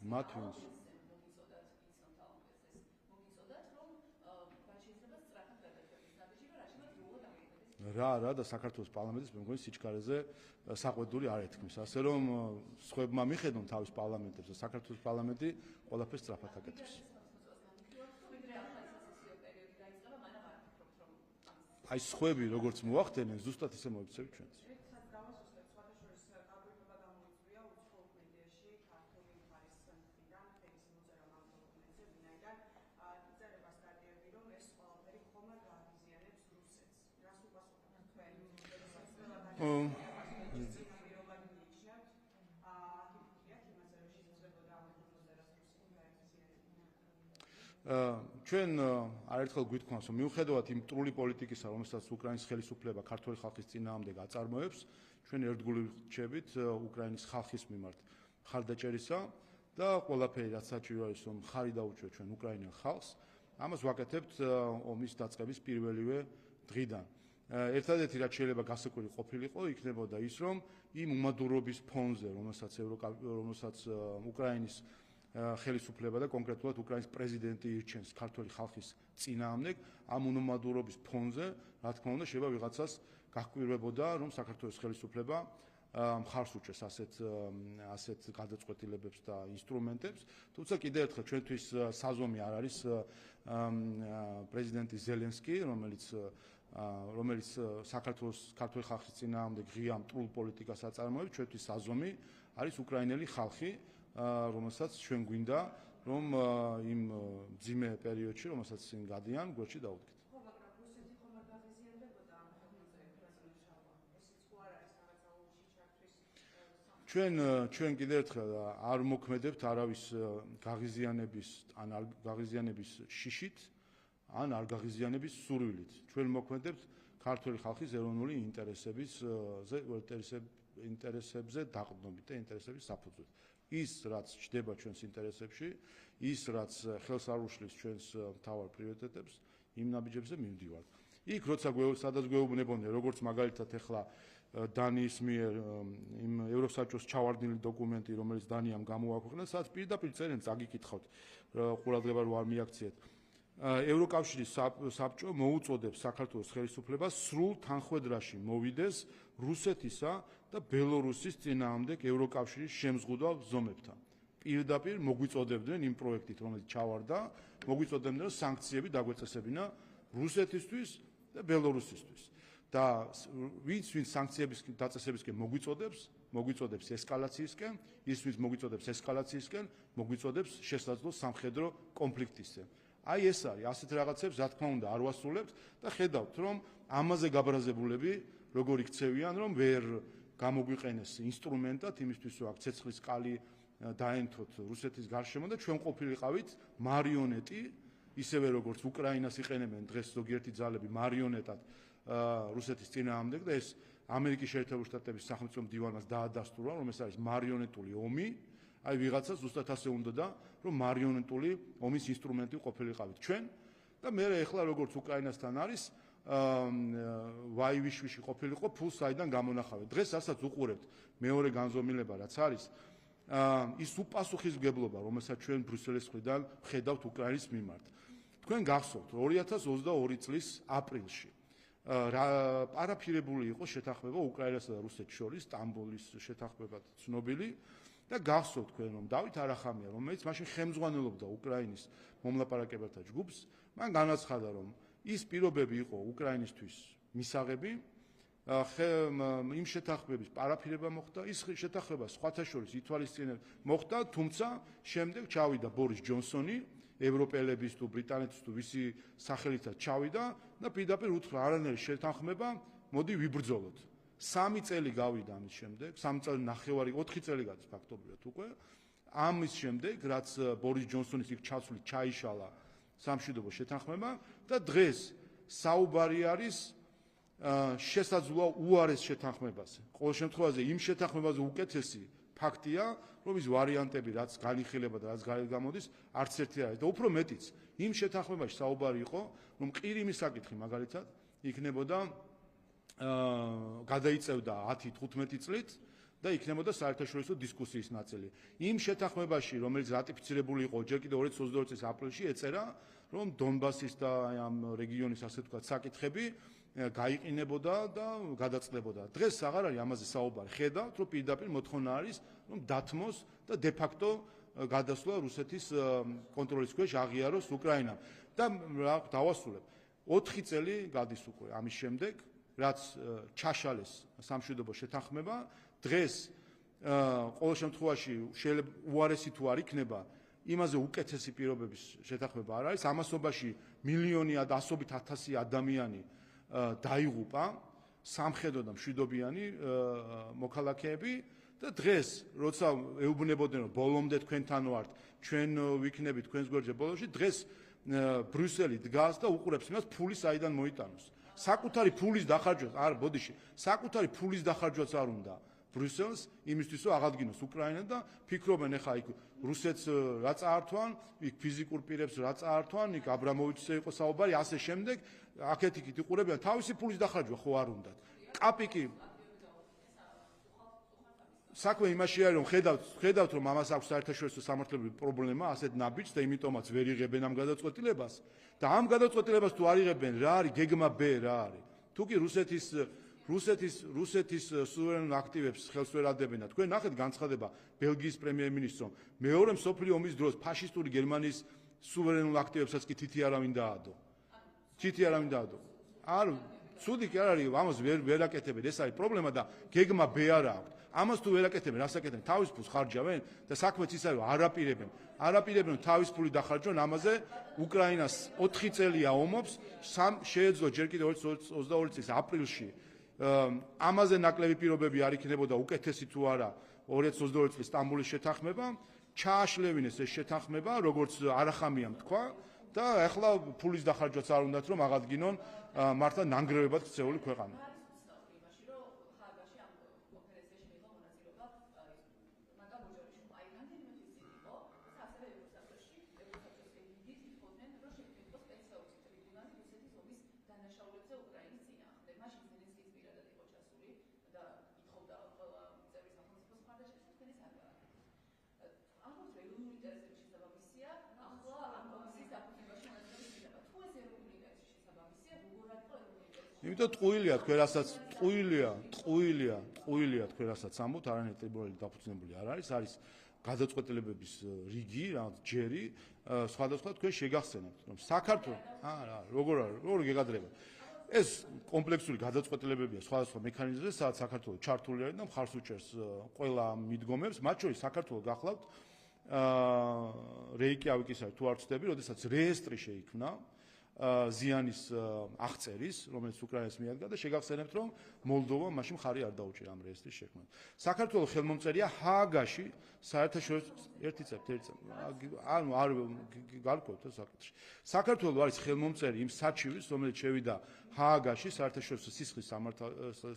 მათ ვინც რა და საქართველოს პარლამენტის მე მგონი სიჩქარეზე საყვედური არ ეთქმის, ასე რომ სხვებმა მიხედონ თავის პარლამენტებს და საქართველოს პარლამენტი ყველაფერს სწრაფად აკეთებს. აი სხვები როგორც მოახდენენ, ზუსტად ისე მოიქცევთ ჩვენც. ჩვენ არაერთხელ გვითქვამს, რომ მიუხედავად იმ მტრული პოლიტიკისა, რომელსაც უკრაინის ხელისუფლება ქართული ხალხის წინააღმდეგ აწარმოებს, ჩვენ ერთგული ვრჩებით უკრაინის ხალხის მიმართ მხარდაჭერისა და ყველაფერი რაც საჭირო არის, რომ მხარი დაუჭროთ ჩვენ უკრაინელ ხალხს, ამას ვაკეთებთ ომის დაწყების პირველივე დღიდან. ერთადერთი რაც შეიძლება გასაკვირი ყოფილიყო, იქნებოდა ის, რომ იმ უმადურობის ფონზე, რომელსაც უკრაინის ხელისუფლება და კონკრეტულად უკრაინის პრეზიდენტი ირჩენს ქართული ხალხის წინააღმდეგ, ამ უმადურობის ფონზე, რა თქმა უნდა, შეიძლება ვიღაცას გაჰკვირვებოდა, რომ საქართველოს ხელისუფლება მხარს უჭერს ასეთ გადაწყვეტილებებს და ინსტრუმენტებს, თუმცა კიდევ ერთხელ ჩვენთვის საზომი არ არის პრეზიდენტი ზელენსკი, რომელიც საქართველოს ქართული ხალხის წინააღმდეგ ღია მტრულ პოლიტიკას აწარმოებს, ჩვენთვის საზომი არის უკრაინელი ხალხი, რომელსაც ჩვენ გვინდა რომ იმ მძიმე პერიოდში, რომელსაც წინ გადიან, გვერდში დაუდგეთ. ჩვენ კიდევ ერთხელ არ მოქმედებთ არავის გაღიზიანების შიშით, ან არ გაღიზიანების სურვილით. ჩვენ მოქმედებთ ქართული ხალხის ეროვნული ინტერესებზე დაყრდნობით და ინტერესების საფუძვლით. ის, რაც ჩდება ჩვენს ინტერესებში, ის, რაც ხელს არ უშლის ჩვენს მთავარ პრიორიტეტებს, იმ ნაბიჯებზე მივდივართ. იქ, სადაც გვეუბნებოდნენ, როგორც მაგალითად ახლა დანიის მიერ იმ ევროსაჭოს ჩავარდნილი დოკუმენტი, რომელიც დანიამ გამოაქვეყნა, სადაც პირდაპირ წერენ, წაგიკითხავთ, ყურადღება რო არ მიაქციეთ. ევროკავშირის საბჭო მოუწოდებს საქართველოს ხელისუფლებას სრულ თანხვედრაში მოვიდეს რუსეთისა და ბელორუსის წინააღმდეგ ევროკავშირის შემზღუდვა ზომებთან. პირდაპირ მოგვიწოდებდნენ იმ პროექტით, რომელიც ჩავარდა, მოგვიწოდებდნენ, რომ სანქციები დაგვეწესებინა რუსეთისთვის და ბელორუსისთვის. და ვინც სანქციების დაწესებისკენ მოგვიწოდებს ესკალაციისკენ, ის ვინც მოგვიწოდებს ესკალაციისკენ, მოგვიწოდებს შესაძლო სამხედრო კონფლიქტისკენ. აი ეს არის, ასეთ რაღაცებს რა თქმა უნდა არ ვასრულებთ და ხედავთ, რომ ამაზე გაბრაზებულები როგორ იქცევიან, რომ ვერ გამოგვიყენეს ინსტრუმენტად იმისთვის, რომ აქ ცეცხლის კალი დაენთოთ რუსეთის გარშემო და ჩვენ ყოფილიყავით მარიონეტი, ისევე როგორც უკრაინას იყენებენ დღეს ზოგიერთი ძალები მარიონეტად რუსეთის წინააღმდეგ და ეს ამერიკის შეერთებული შტატების სახელმწიფო მდივანს დაადასტურა, რომ ეს არის მარიონეტული ომი. აი ვიღაცა ზუსტად ასე უნდა რომ მარიონეტული ომის ინსტრუმენტი ყოფილიყავით ჩვენ და მე ახლა როგორც უკრაინასთან არის ვაივიშვიში ყოფილიყო ფულს საიდან გამონახავენ. დღეს რასაც უყურებთ მეორე განზომილება რაც არის ის უპასუხისმგებლობა, რომელსაც ჩვენ ბრიუსელის მხრიდან ხედავთ უკრაინის მიმართ. თქვენ გახსოვთ 2022 წლის აპრილში პარაფირებული იყო შეთანხმება უკრაინასა და რუსეთს შორის, სტამბოლის შეთანხმებად ცნობილი და გახსოვთ თქვენ რომ დავით არახამია, რომელიც მაშინ ხელმძღვანელობდა უკრაინის მომლაპარაკებელთა ჯგუფს, მან განაცხადა რომ ის პირობები იყო უკრაინისთვის მისაღები, იმ შეთანხმების პარაფირება მოხდა, ის შეთანხმება სხვათა შორის ითვალისწინებდა მოხდა, თუმცა შემდეგ ჩავიდა ბორის ჯონსონი, ევროპელების თუ ბრიტანეთის თუ ვისი სახელითაც ჩავიდა და პირდაპირ უთხრა არანაირი შეთანხმება, მოდი ვიბრძოლოთ. 3 წელი გავიდა ამის შემდეგ, 3 წელი ნახევარი, 4 წელი გადის ფაქტობრივად უკვე. ამის შემდეგ, რაც ბორის ჯონსონის იქ ჩასვლით ჩაიშალა სამშვიდობო შეთანხმება და დღეს საუბარი არის შესაძლოა უარეს შეთანხმებაზე. ყოველ შემთხვევაში იმ შეთანხმებაზე უკეთესი ფაქტია, რომ ის ვარიანტები, რაც განიხილება და რაც გამოდის, არც ერთი არ არის და უფრო მეტიც, იმ შეთანხმებაში საუბარი იყო, რომ ყირიმის საკითხი მაგალითად იქნებოდა გადაიწევდა 10-15 წლით და იქნებოდა საერთაშორისო დისკუსიის ნაწილი. იმ შეთანხმებაში, რომელიც რატიფიცირებული იყო ჯერ კიდევ 2022 წლის აპრილში, ეწერა, რომ დონბასის და ამ რეგიონის ასე ვთქვათ საკითხები გაიყინებოდა და გადაწყდებოდა. დღეს აღარ არის ამაზე საუბარი. ხედავთ, რომ პირდაპირ მოთხოვნა არის, რომ დათმოს და de facto გადასვლა რუსეთის კონტროლის ქვეშ აღიაროს უკრაინამ. და დავასრულებ. 4 წელი გადის უკვე ამის შემდეგ, რაც ჩაშალეს სამშვიდობო შეთანხმება, დღეს ყოველ შემთხვევაში შეიძლება უარესი თუ არ იქნება, იმაზე უკეთესი პირობების შეთანხმება არ არის. ამასობაში მილიონი და ასობით ათასი ადამიანი დაიღუპა, სამხედრო და მშვიდობიანი მოქალაქეები და დღეს როცა ეუბნებოდნენ რომ ბოლომდე თქვენთან ვართ, ჩვენ ვიქნებით თქვენს გვერდზე ბოლოში, დღეს ბრიუსელი დგას და უყურებს იმას ფული საიდან მოიტანოს. საკუთარი ფულის დახარჯვას არ ბოდიში, საკუთარი ფულის დახარჯვას არ უნდა ბრიუსელს იმისთვის რომ აღადგინოს უკრაინა და ფიქრობენ ახლა იქ რუსეთს რა წაართვან, იქ ფიზიკურ პირებს რა წაართვან, იქ აბრამოვიჩზე იყო საუბარი, ასე შემდეგ, აქეთ-იქით იყურებიან თავისი ფულის დახარჯვა ხო არ უნდათ. კაპიკი საქმე იმაში არის რომ ხედავთ რომ ამას აქვს საერთაშორისო სამართლებრივი პრობლემა, ასეთ ნაბიჯს და იმიტომაც ვერ იღებენ ამ გადაწყვეტილებას და ამ გადაწყვეტილებას თუ არ იღებენ, რა არის გეგმა B რა არის. თუ კი რუსეთის სუვერენულ აქტივებს ხელს ვერ ადებენ და თქვენ ნახეთ განცხადება ბელგიის პრემიერ-მინისტრს მეორე მსოფლიო ომის დროს ფაშისტური გერმანიის სუვერენულ აქტივებსაც კი თითი არავინ დაადო. არ ცუდი კი არ არის, ამას ვერ აკეთებენ, ეს არის პრობლემა და გეგმა ბ არ აქვს. ამას თუ ვერ აკეთებენ, რას აკეთებენ? თავის ფულს ხარჯავენ და საქმეც ის არის, არაპირებენ თავის ფული დახარჯონ ამაზე. უკრაინას 4 წელია ომობს, შეეძლო ჯერ კიდევ 22 წლის აპრილში ამაზე ნაკლები პირობები არ იქნებოდა უკეთესი თუ არა 2022 წლის სტამბოლის შეთანხმება, ჩააშლევინეს ეს შეთანხმება, როგორც არახამიამ თქვა და ახლა ფულის დახარჯვაც არ უნდათ რომ აღადგინონ მართლა ნანგრევებად ქცეული ქვეყანა. იმიტომ ტყუილია თქვენ რასაც ტყუილია თქვენ რასაც ამბობთ, არანაირი ტრიბუნალი დაფუძნებული არ არის, არის გადაწყვეტილებების რიგი, რაღაც ჯერი, სხვადასხვა თქვენ შეგახსენებთ, რომ საქართველოს როგორ გეგადრება. ეს კომპლექსური გადაწყვეტილებებია სხვადასხვა მექანიზმებზე, სადაც საქართველოს ჩართული არის და მხარს უჭერს ყველა მიდგომებს, მათ შორის საქართველოს გახლავთ რეიკიავიკის არის თუ არ ვცდები, როდესაც რეესტრი შეიქმნა ზიანის აღწერის, რომელიც უკრაინას მიადგა და შეგახსენებთ, რომ მოლდოვა მაშინ მხარი არ დაუჭირა ამ რეესტრის შექმნას. საქართველოს ხელმომწერია ჰააგაში საერთაშორისო საქართველოს არის ხელმომწერი იმ საჩივის, რომელიც შევიდა ჰააგაში საერთაშორისო სისხლის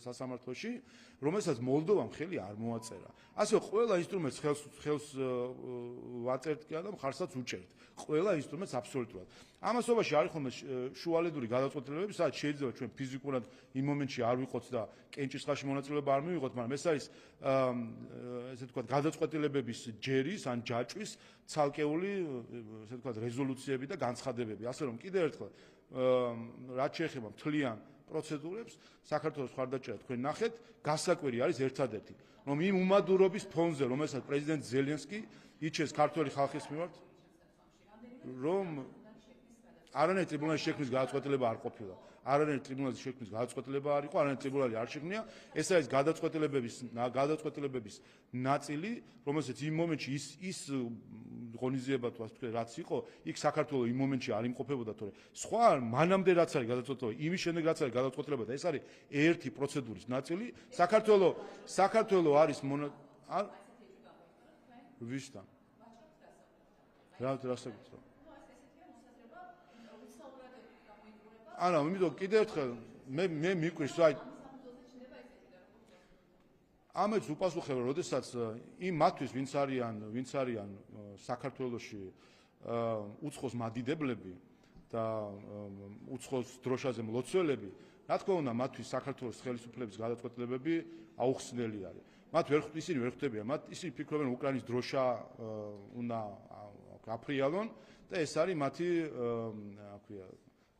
სასამართლოში, რომელსაც მოლდოვამ ხელი არ მოაწერა. ასე ყველა ინსტრუმენტს ხელს ვაწერთ და მხარსაც უჭერთ. ყველა ინსტრუმენტს აბსოლუტურად. ამასობაში არის ხოლმე შუალედური გადაწყვეტილებები, სადაც შეიძლება ჩვენ ფიზიკურად იმ მომენტში არ ვიყოთ და კენჭისყრაში მონაწილეობა არ მივიღოთ, მაგრამ ეს არის ესე ვთქვათ გადაწყვეტილებების ჯერის ან ჯაჭვის ცალკეული ესე ვთქვათ რეზოლუციები და განცხადებები. ასე რომ კიდევ ერთხელ რაც შეეხება მთლიან პროცედურებს, საქართველოს მხარდაჭერა თქვენ ნახეთ, გასაკვირი არის ერთადერთი, რომ იმ უმადურობის ფონზე, რომელსაც პრეზიდენტ ზელენსკი იჩენს ქართველი ხალხის მიმართ, რომ არანაირი ტრიბუნალის შექმნის გადაწყვეტილება არ ყოფილა. არანაირი ტრიბუნალის შექმნის გადაწყვეტილება არ იყო, არანაირი ტრიბუნალი არ შექმნია. ეს არის გადაწყვეტილებების ნაწილი, რომელსაც იმ მომენტში ის ღონისძიება თუ ასე ვთქვათ, რაც იყო, იქ საქართველოს იმ მომენტში არ იმყოფებოდა, თორე სხვა მანამდე რაც არის გადაწყვეტილება, იმის შემდეგ რაც არის გადაწყვეტილება და ეს არის ერთი პროცედურის ნაწილი. საქართველოს არის ვისთან? რას აკეთებ? არა, იმიტომ კიდევ ერთხელ მე მიკვირს, აი ამets უპასუხებ, როდესაც იმ მათთვის, ვინც არიან საქართველოში უცხოს მადიდებლები და უცხოს დროშაზე მლოცველები, რა თქმა უნდა, მათთვის საქართველოს ხელისუფლების გადაწყვეტილებები აუხსნელი არის. ისინი ვერ ხვდებიან, ისინი ფიქრობენ, უკრაინის დროშა უნდა აფრიალონ და ეს არის მათი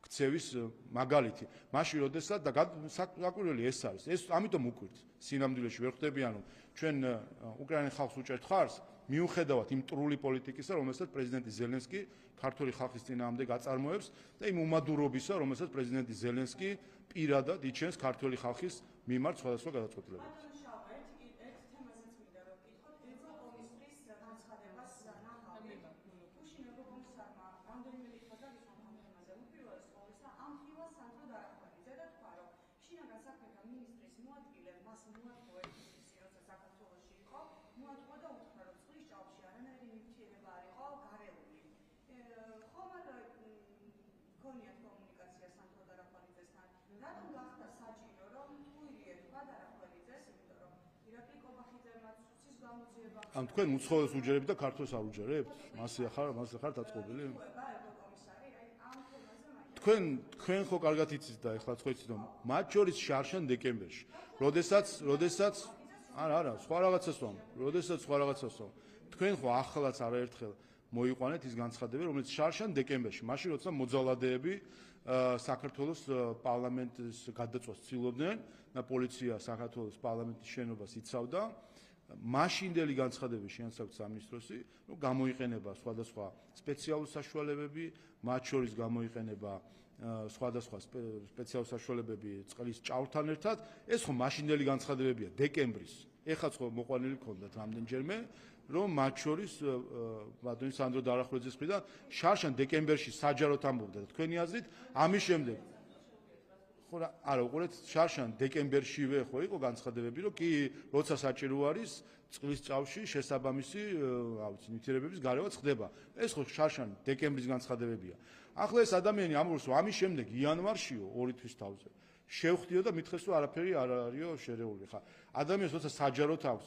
ქცევის მაგალითი. მაშინ როდესაც და საკვირველი ეს არის. ეს ამიტომ უკვირთ. სინამდვილეში ვერ ხვდებიან, რომ ჩვენ უკრაინის ხალხს უჭერთ ხარს, მიუხედავად იმ ტრული პოლიტიკისა, რომელსაც პრეზიდენტი ზელენსკი ქართული ხალხის წინააღმდეგ აწარმოებს და იმ უმადურობისა, რომელსაც პრეზიდენტი ზელენსკი პირადად იჩენს ქართული ხალხის მიმართ სხვადასხვა გადაწყვეტილებებს. ამ თქვენ უცხოელს უჯერებთ და ქართველს არ უჯერებთ? მასე ხარ დაწყობილი? თქვენ ხო კარგად იცით და ეხლა ხო იცით, რომ მათ შორის შარშან დეკემბერში, როდესაც არა, სხვა რაღაცას ვამ, თქვენ ხო ახლაც არაერთხელ მოიყვანეთ ის განცხადებები, რომელიც შარშან დეკემბერში, მაშინ როცა მოძალადეები საქართველოს პარლამენტის გადაწვას ცდილობდნენ და პოლიცია საქართველოს პარლამენტის შენობას იცავდა. მაშინდელი განცხადების შეანსაკუთრებით სამინისტროსი, რომ გამოიყენება სხვადასხვა სპეციალური საშუალებები, მათ შორის გამოიყენება სხვადასხვა სპეციალური საშუალებები წყლის ჭავლთან ერთად. ეს ხო მაშინდელი განცხადებებია დეკემბრის. ეხაც ხო მოყვანილი ქონდათ რამდენჯერმე, რომ მათ შორის ბატონი სანდრო დარახურეძის მხრიდან შარშან დეკემბერში საჯაროდ ამბობდა და თქვენი აზრით ამის შემდეგ ხო არა უყურეთ შარშან დეკემბერშივე ხო იყო განცხადებები რომ კი როცა საჭირო არის წყლის ჭავლში შესაბამისი რა ვიცი ნივთიერებების გარევაც ხდება. ეს ხო შარშან დეკემბრის განცხადებებია. ახლა ეს ადამიანი ამბობს რომ ამის შემდეგ იანვარშიო 2 თვის თავზე შევხვდიო და მითხეს რომ არაფერი არ არისო შერეული. ხა ადამიანს როცა საჯაროდ აქვს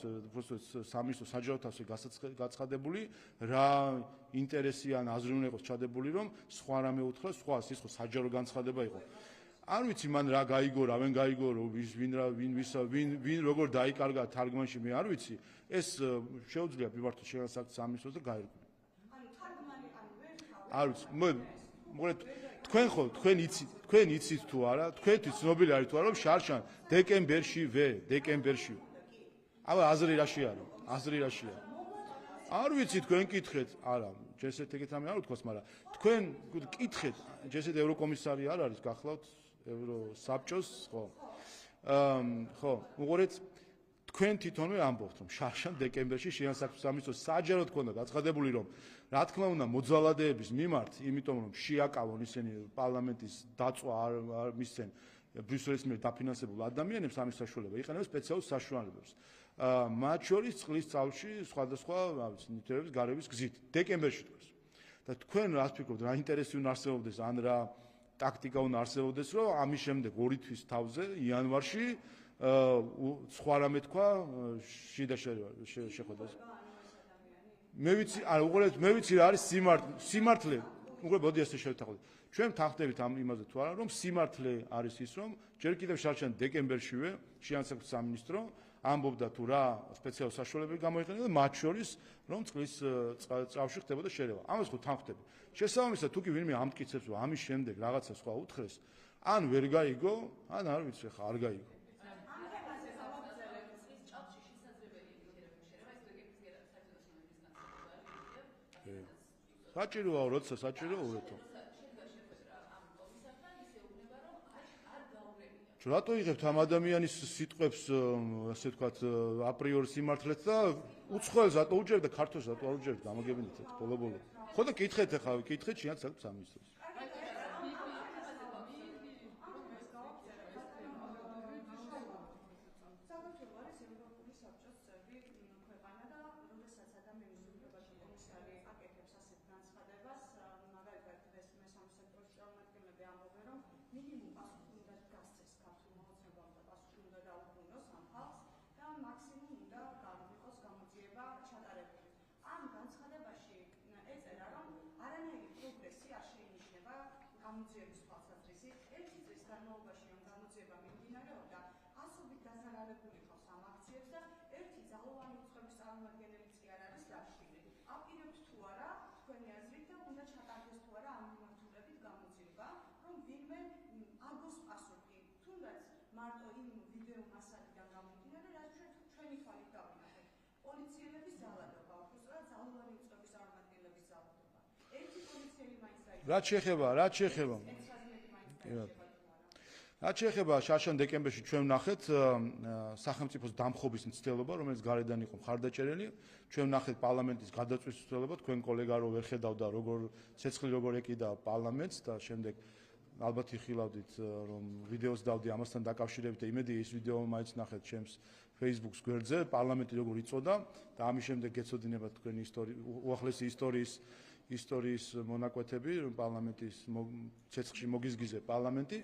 სამინისტრო საჯაროდ აქვს გაცხადებული რა ინტერესი ან აზრი უნდა იყოს ჩადებული რომ სხვა რამე უთხრა სხვას ის ხო საჯარო განცხადება იყო. არ ვიცი მან რა გაიგო რა ვენ გაიგო რომ ვინ როგორ დაიკარგა თარგმანში მე არ ვიცი ეს შეუძლია მიმართოს შეასაკ სამინისტროს და გაერკვია. არ ვიცი მოგეთ თქვენ იცით თუ არა თქვენთვის ცნობილი არის თუ არა რომ შარშან დეკემბერში აბა აზრი რაში არის არ ვიცი თქვენ კითხეთ არა ჯესეთ ეგეთ რამე არ უთქვას მაგრამ თქვენ კითხეთ ჯესეთ ევროკომისარი არ არის გახლავთ ევროსაბჭოს ხო უყურეთ თქვენ თვითონვე ამბობთ რომ შარშან დეკემბერში შეანსაკუთრებით სამინისტროს საჯაროდ ქონდა გაცხადებული რომ რა თქმა უნდა მოძალადეების მიმართ იმიტომ რომ შეაკავონ ისინი პარლამენტის დაწვა არ მისცენ ბრიუსელის მიერ დაფინანსებულ ადამიანებს ამის საშუალება იყენებს სპეციალურ საშუალებებს მათ შორის წყლის წალში სხვადასხვა რა ვიცი ნივთიერების გარევის გზით დეკემბერში თქვენს და თქვენ რა ვფიქრობთ რა ინტერესი უნდა არსებობდეს ან რა ტაქტიკა უნდა არსებობდეს რომ ამის შემდეგ 2 თვის თავზე იანვარში სხვა რამე თქვა შიდა შეხვედრას მე ვიცი არა უყურეთ მე ვიცი რა არის სიმართლე უყურეთ მოდი ასე შევთანხმდეთ ჩვენ თანხმდებით ამ იმაზე თუ არა რომ სიმართლე არის ის რომ ჯერ კიდევ შარშან დეკემბერშივე შეანსაკუთრებით სამინისტრო ამბობდა თუ რა სპეციალურ საშუალებები გამოიყენება და მათ შორის რომ წყლის წავში ხდებოდა შერევა ამას ხო თანხმდები შესაბამისად თუ კი ვინმე ამტკიცებს რომ ამის შემდეგ რაღაცა სხვა უთხრეს ან ვერ გაიგო ან არ ვიცი ხა არ გაიგო საჭიროა როცა საჭიროა ურეთო რატო იღებთ ამ ადამიანის სიტყვებს ასე ვთქვათ აპრიორი სიმართლეთ და უცხოელს რატო უჯერებთ და ქართველს რატო არ უჯერებთ გამაგებინეთ ბოლო ხო და კითხეთ ახლა კითხეთ შეანსაკუთრებით სამინისტროს გამოძიების თვალსაზრისით ერთი წლის განმავლობაში ამ გამოძიება მიმდინარეობდა ასობით დაზარალებული ხავს ამ აქციებს და ერთი ძალოვანი უცხოების წარმომადგენელიც კი არ არის დაშლილი. აპირებთ თუ არა თქვენი აზრით და უნდა ჩატარდეს თუ არა ამ მიმართულებით გამოძიება, რომ ვინმე აგოს პასუხი, თუნდაც მარტო იმ ვიდეო მასალიდან გამომდინარე, რაც ჩვენი თვალით დავინახეთ. პოლიციელების ძალადობა, უბრალოდ ძალოვანი უცხოების წარმომადგენლების ძალადობა. ერთი პოლიციელი მაინც რაც შეეხება შარშან დეკემბერში ჩვენ ვნახეთ სახელმწიფოს დამხობის მცდელობა რომელიც გარედან იყო მხარდაჭერილი ჩვენ ვნახეთ პარლამენტის გადაწვის მცდელობა თქვენ კოლეგა რო ვერ ხედავდა როგორ ცეცხლი როგორ ეკიდა პარლამენტს და შემდეგ ალბათ იხილავდით რომ ვიდეოს დავდი ამასთან დაკავშირებით და იმედი ის ვიდეო მაინც ნახეთ ჩემს Facebook-ს გვერდზე პარლამენტი როგორ იწოდა და ამის შემდეგ გეცოდინებათ თქვენი უახლესი ისტორიის მონაკვეთები პარლამენტის ცეცხლში მოგიზგიზე პარლამენტი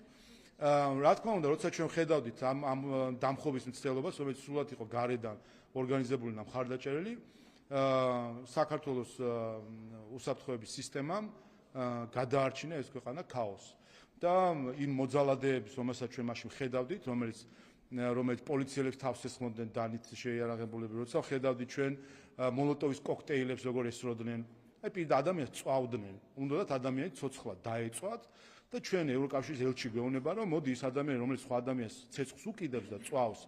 რა თქმა უნდა როცა ჩვენ ხედავდით ამ დამხობის მცდელობას რომელიც სულად იყო გარედან ორგანიზებული და მხარდაჭერილი საქართველოს უსაფრთხოების სისტემამ გადაარჩინა ეს ქვეყანა ქაოსს და იმ მოძალადეების რომელსაც ჩვენ მაშინ ხედავდით რომელიც პოლიციელებს თავს ესხმოდნენ დანით შეიარაღებულები როცა ხედავდით ჩვენ მოლოტოვის კოქტეილებს როგორ ესროდნენ აი პირდაპირ ადამიანს წვავდნენ უნდათ ადამიანი ცოცხლად დაეწვათ და ჩვენ ევროკავშირის ელჩი გვეუბნება, რომ მოდი ის ადამიანი, რომელიც სხვა ადამიანს ცეცხლს უკიდებს და წვავს,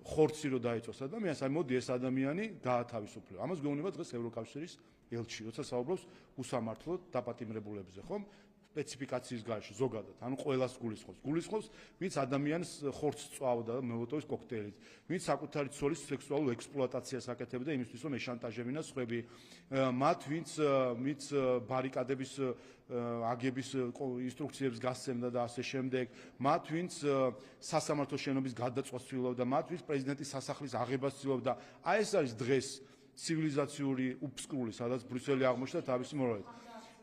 ხორცი რო დაიწოს ადამიანს, აი მოდი ეს ადამიანი გაათავისუფლება. ამას გვეუბნება დღეს ევროკავშირის ელჩი, როცა საუბრობს უსამართლოდ დაპატიმრებულებზე, ხომ? სპეციფიკაციის გარშე ზოგადად, ანუ ყველას გულისხმობს, ვინც ადამიანს ხორცს წვავდა მოლოტოვის კოქტეილით, ვინც საკუთარი ცოლის სექსუალურ ექსპლუატაციას აკეთებდა იმისთვის, რომ ეშანტაჟებინა სხვები, მათ ვინც ბარიკადების აგების ინსტრუქციებს გასცემდა და ასე შემდეგ, მათ ვინც სასამართლო შენობის გადაწყვეტას ცდილობდა, მათ ვინც პრეზიდენტის სასახლის აღებას ცდილობდა. აი ეს არის დღეს ცივილიზაციური უფსკრული, სადაც ბრიუსელი აღმოჩნდა თავისი მორალით.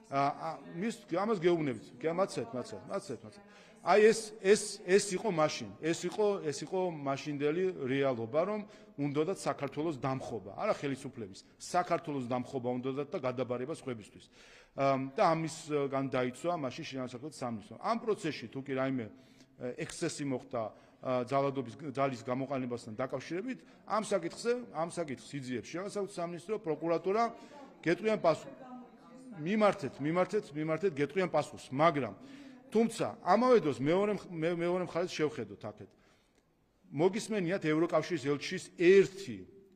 ამას გეუბნებით, მაცეთ. აი ეს იყო მაშინ, ეს იყო მაშინდელი რეალობა, რომ უნდათ საქართველოს დამხობა, არა ხელისუფლების, საქართველოს დამხობა უნდათ და გადაბარება სხვებისთვის. და ამისგან დაიცვა მაშინ შინაგანსაკუთრების სამინისტრო. ამ პროცესში თუ კი რაიმე ექსცესი მოხდა ძალის გამოყენებასთან დაკავშირებით, ამ საკითხს იძიებს შინაგანსაკუთრების სამინისტრო, პროკურატურა, გეტყვიან პასუხი. მიმართეთ გეტყვიან პასუხს, მაგრამ თუმცა ამავე დროს მეორე მხარეს შევხედოთ აქეთ. მოგისმენიათ ევროკავშირის ელჩის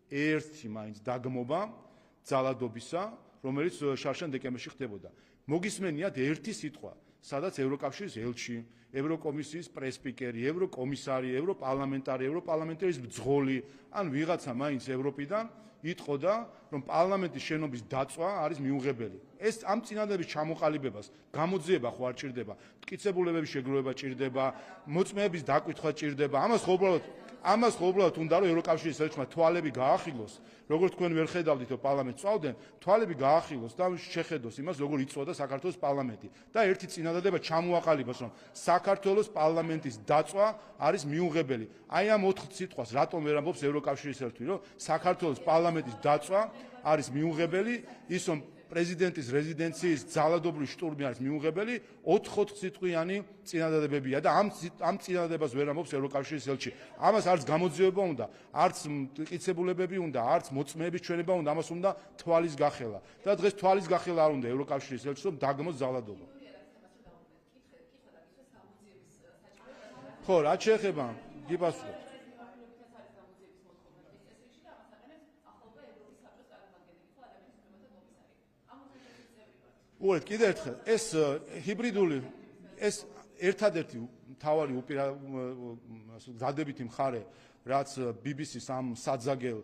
ერთი მაინც დაგმობა ძალადობისა, რომელიც შარშან დეკემბერში ხდებოდა. მოგისმენიათ ერთი სიტყვა, სადაც ევროკავშირის ელჩი, ევროკომისიის პრესპიკერი, ევროკომისარი, ევროპარლამენტარის ბრძოლი, ან ვიღაცა მაინც ევროპიდან იტყოდა, რომ პარლამენტის შენობის დაწვა არის მიუღებელი. ეს ამ წინადადების ჩამოყალიბებას გამოძიება ხო არ ჭირდება, მტკიცებულებების შეგროვება ჭირდება, მოწმეების დაკითხვა ჭირდება. ამას ხო უბრალოდ უნდა რომ ევროკავშირის ელჩმა თვალები გაახილოს, როგორც თქვენ ვერ ხედავდით რომ პარლამენტს წავდნენ, თვალები გაახილოს და შეხედოს იმას, როგორ იწვოდა საქართველოს პარლამენტი და ერთი წინადადება ჩამოაყალიბოს, რომ საქართველოს პარლამენტის დაწვა არის მიუღებელი. აი ამ 4 სიტყვას რატომ ვერ ამბობს ევროკავშირის ელჩი, რომ საქართველოს პარლამენტის დაწვა არის მიუღებელი, ის რომ პრეზიდენტის რეზიდენციის ძალადობრივი შტურმი არის მიუღებელი, 4 სიტყვიანი წინადადებებია და ამ წინადადებას ვერ ამბობს ევროკავშირის ელჩი. ამას არც გამოძიება უნდა, არც მტკიცებულებები უნდა, არც მოწმეების ჩვენება უნდა, ამას უნდა თვალის გახელა. და დღეს თვალის გახელა არ უნდა ევროკავშირის ელჩს, რომ დაგმოს ძალადობა. ხო, რაც შეეხება გიპასუხოთ. უბრალოდ კიდევ ერთხელ ეს ჰიბრიდული ეს ერთადერთი მთავარი დადებითი მხარე რაც BBC-ს ამ საძაგელ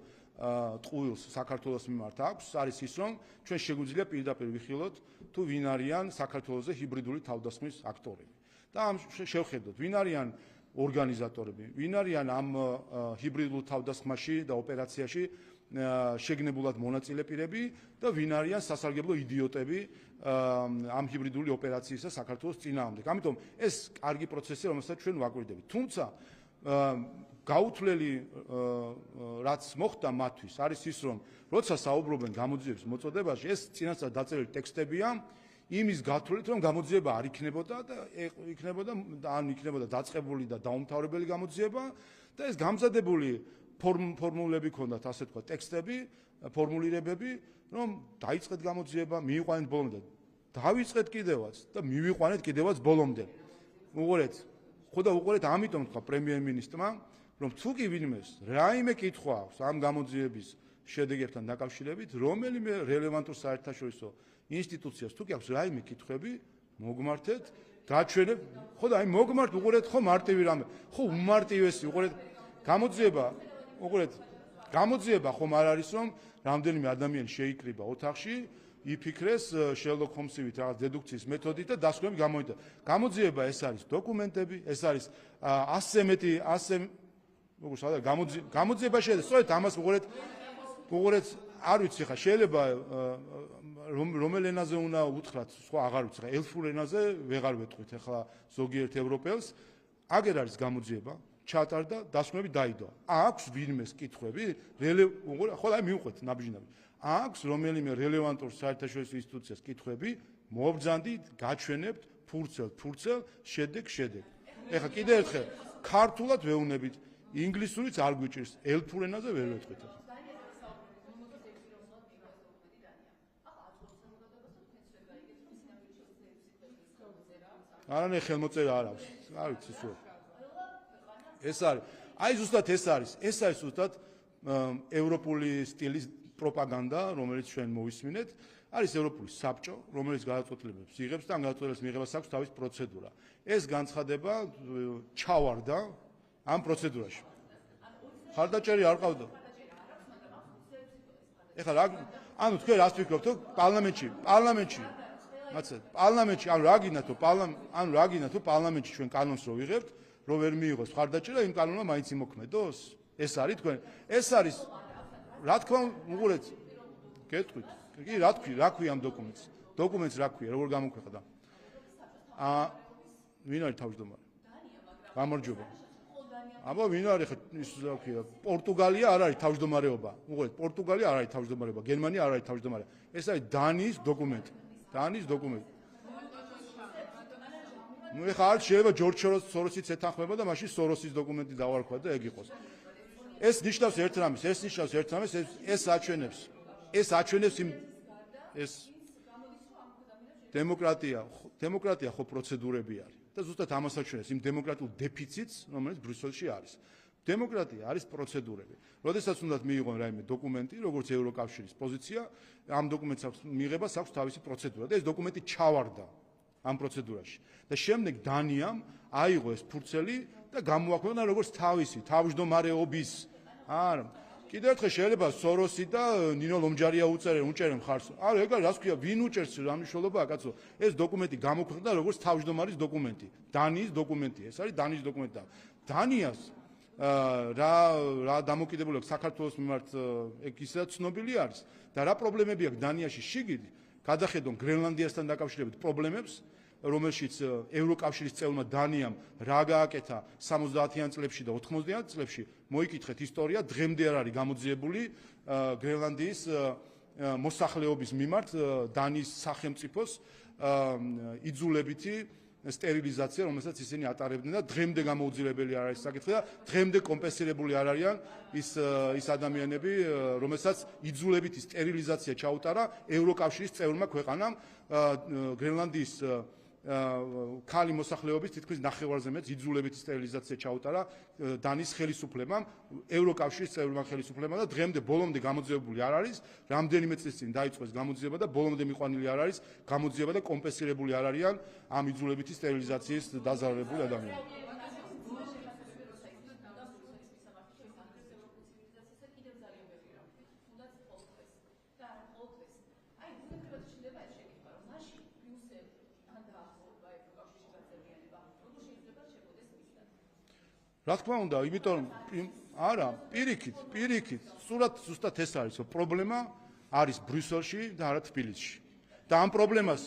ტყუილს საქართველოს მიმართ აქვს არის ის რომ ჩვენ შეგვიძლია პირდაპირ ვიხილოთ თუ ვინ არიან საქართველოს ჰიბრიდული თავდასხმის აქტორები და ამ შევხედოთ ვინ არიან ორგანიზატორები ვინ არიან ამ ჰიბრიდულ თავდასხმაში და ოპერაციაში შეგნებულად მონაწილე პირები და ვინ არიან სასარგებლო იდიოტები ამ ჰიბრიდული ოპერაციისა საქართველოს წინააღმდეგ. ამიტომ ეს კარგი პროცესია, რომელსაც ჩვენ ვაკვირდებით. თუმცა გაუთვლელი რაც მოხდა მათთვის არის ის, რომ როცა საუბრობენ გამოძიების მოწოდებაში, ეს წინასწარ დაწერილი ტექსტებია იმის გათვლით, რომ გამოძიება არ იქნებოდა და იქნებოდა დაწყებული და დაუმთავრებელი გამოძიება და ეს გამზადებული ფორმულები ქონდათ, ასე თქვა, ტექსტები, ფორმულირებები, რომ დაიწყეთ გამოძიება, მიიყვანეთ ბოლომდე. დავიწყეთ კიდევაც და მივიყვანეთ კიდევაც ბოლომდე. უყურეთ, ამიტომ თქვა პრემიერ-მინისტრმა, რომ თუ კი ვინმეს რაიმე კითხვა აქვს ამ გამოძიების შედეგებთან დაკავშირებით, რომელიმე რელევანტურ საერთაშორისო ინსტიტუციას თუ კი აქვს რაიმე კითხვები, მოგმართეთ, გაჩვენებ. ხო და აი მოგმართ, უყურეთ, ხო მარტივი რამე. ხო უმარტივესი, უყურეთ, გამოძიება ხომ არ არის რომ რამდენიმე ადამიანი შეიკრიბა ოთახში, იფიქრეს შერლოკ ჰომსივით რაღაც დედუქციის მეთოდით და დასკვნები გამოიტანა. გამოძიება ეს არის დოკუმენტები, ეს არის 100 მეტი გამოძიება შეიძლება სწორედ ამას უყურეთ, არ ვიცი ხა შეიძლება რომელ ენაზე უნდა უთხრათ, სხვა აღარ ვიცი ხა ელფურ ენაზე ვეღარ ვეტყვით ახლა ზოგიერთ ევროპელს, აგერ არის გამოძიება ჩატარდა, დასკვნები დაიდო. აქვს ვინმეს კითხვები, ხო და მივყვეთ ნაბიჯნაბი. აქვს რომელიმე რელევანტურ საერთაშორისო ინსტიტუციას კითხვები, მობრძანდით, გაჩვენებთ, ფურცელ, შედეგ. ეხლა კიდევ ერთხელ, ქართულად ვეუბნებით, ინგლისურიც არ გვიჭირს, ელფურ ენაზე ვერ ვეტყვით. არანაირი ხელმოწერა არ აქვს. არ ვიცი სულ. ეს არის. აი ზუსტად ეს არის ზუსტად ევროპული სტილის პროპაგანდა, რომელიც ჩვენ მოვისმინეთ. არის ევროპული საბჭო, რომელიც გადაწყვეტილებებს იღებს და ამ გადაწყვეტილების მიღებას აქვს თავის პროცედურა. ეს განცხადება ჩავარდა ამ პროცედურაში. ხარდაჭერი არ ყავდა. ეხლა რა ანუ თქვენ რას ფიქრობთ, რომ პარლამენტში ანუ რა გინდათ, პარლამენტში ჩვენ კანონს რო ვიღებთ, რომ ვერ მიიღოს ხარდაჭერა, იმ კანონმა მაინც იმოქმედოს? ეს არის თქვენ? ეს არის რა თქმა უნდა, უყურეთ. გეტყვით. კი, რა ქვია ამ დოკუმენტს? დოკუმენტს რა ქვია, როგორ გამოქვეყნდა? ვინ არის თავმჯდომარე? გამარჯობა. აბა ვინ არის ხა ის რა ქვია? პორტუგალია არ არის თავმჯდომარეობა. უყურეთ, პორტუგალია არ არის თავმჯდომარეობა, გერმანია არ არის თავმჯდომარე. ეს არის დანიის დოკუმენტი. ნუ ეხლა არ შეიძლება ჯორჯ სოროსიც ეთანხმება და მაშინ სოროსის დოკუმენტი დავარქვა და ეგ იყოს. ეს ნიშნავს ერთ რამეს, ეს აჩვენებს იმ დემოკრატია ხო პროცედურები არის და ზუსტად ამას აჩვენებს იმ დემოკრატიულ დეფიციტს, რომელიც ბრიუსელში არის. დემოკრატია არის პროცედურები. როდესაც უნდა მიიღონ რაიმე დოკუმენტი, როგორც ევროკავშირის პოზიცია, ამ დოკუმენტს მიღებას აქვს თავისი პროცედურა და ეს დოკუმენტი ჩავარდა ამ პროცედურაში. და შემდეგ დანიამ აიღო ეს ფურცელი და გამოაქვეყნა როგორც თავისი თავმჯდომარეობის. არა. კიდევ ერთხელ შეიძლება სოროსი და ნინო ლომჯარია უჭერენ ხარს. არა, ეგ რას ქვია, ვინ უჭერს რა მნიშვნელობაა, კაცო? ეს დოკუმენტი გამოქვეყნდა როგორც თავმჯდომარის დოკუმენტი. დანიის დოკუმენტი, ეს არის დანიის დოკუმენტი. დანიას რა დამოკიდებული აქვს საქართველოს მიმართ, ეგ ისედაც ცნობილი არის და რა პრობლემები აქვს დანიაში შიგნით, გადახედონ გრენლანდიასთან დაკავშირებით პრობლემებს, რომელშიც ევროკავშირის წევრმა დანიამ რა გააკეთა 70-იან წლებში და 80-იან წლებში, მოიკითხეთ ისტორია, დღემდე არ არის გამოძიებული გრენლანდიის მოსახლეობის მიმართ დანიის სახელმწიფოს იძულებითი სტერილიზაცია, რომელსაც ისინი ატარებდნენ და დღემდე გამოუძლებელი არ არის საკითხი და დღემდე კომპენსირებული არ არიან ის ადამიანები, რომელსაც იძულებითი სტერილიზაცია ჩაუტარა ევროკავშირის წევრმა ქვეყანამ გრენლანდიის ქალი მოსახლეობის თითქმის ნახევარზე მეტს იძულებითი სტერილიზაცია ჩაუტარა დანიის ხელისუფლებამ, ევროკავშირის წევრმა ხელისუფლებამ და დღემდე ბოლომდე გამოძიებული არ არის, რამდენიმე წლის წინ დაიწყო ეს გამოძიება და ბოლომდე მიყვანილი არ არის გამოძიება და კომპენსირებული არ არიან ამ იძულებითი სტერილიზაციის დაზარალებული ადამიანები. რა თქმა უნდა, იმიტომ არა, პირიქით, ზუსტად ეს არის, რომ პრობლემა არის ბრიუსელში და არა თბილისში. და ამ პრობლემას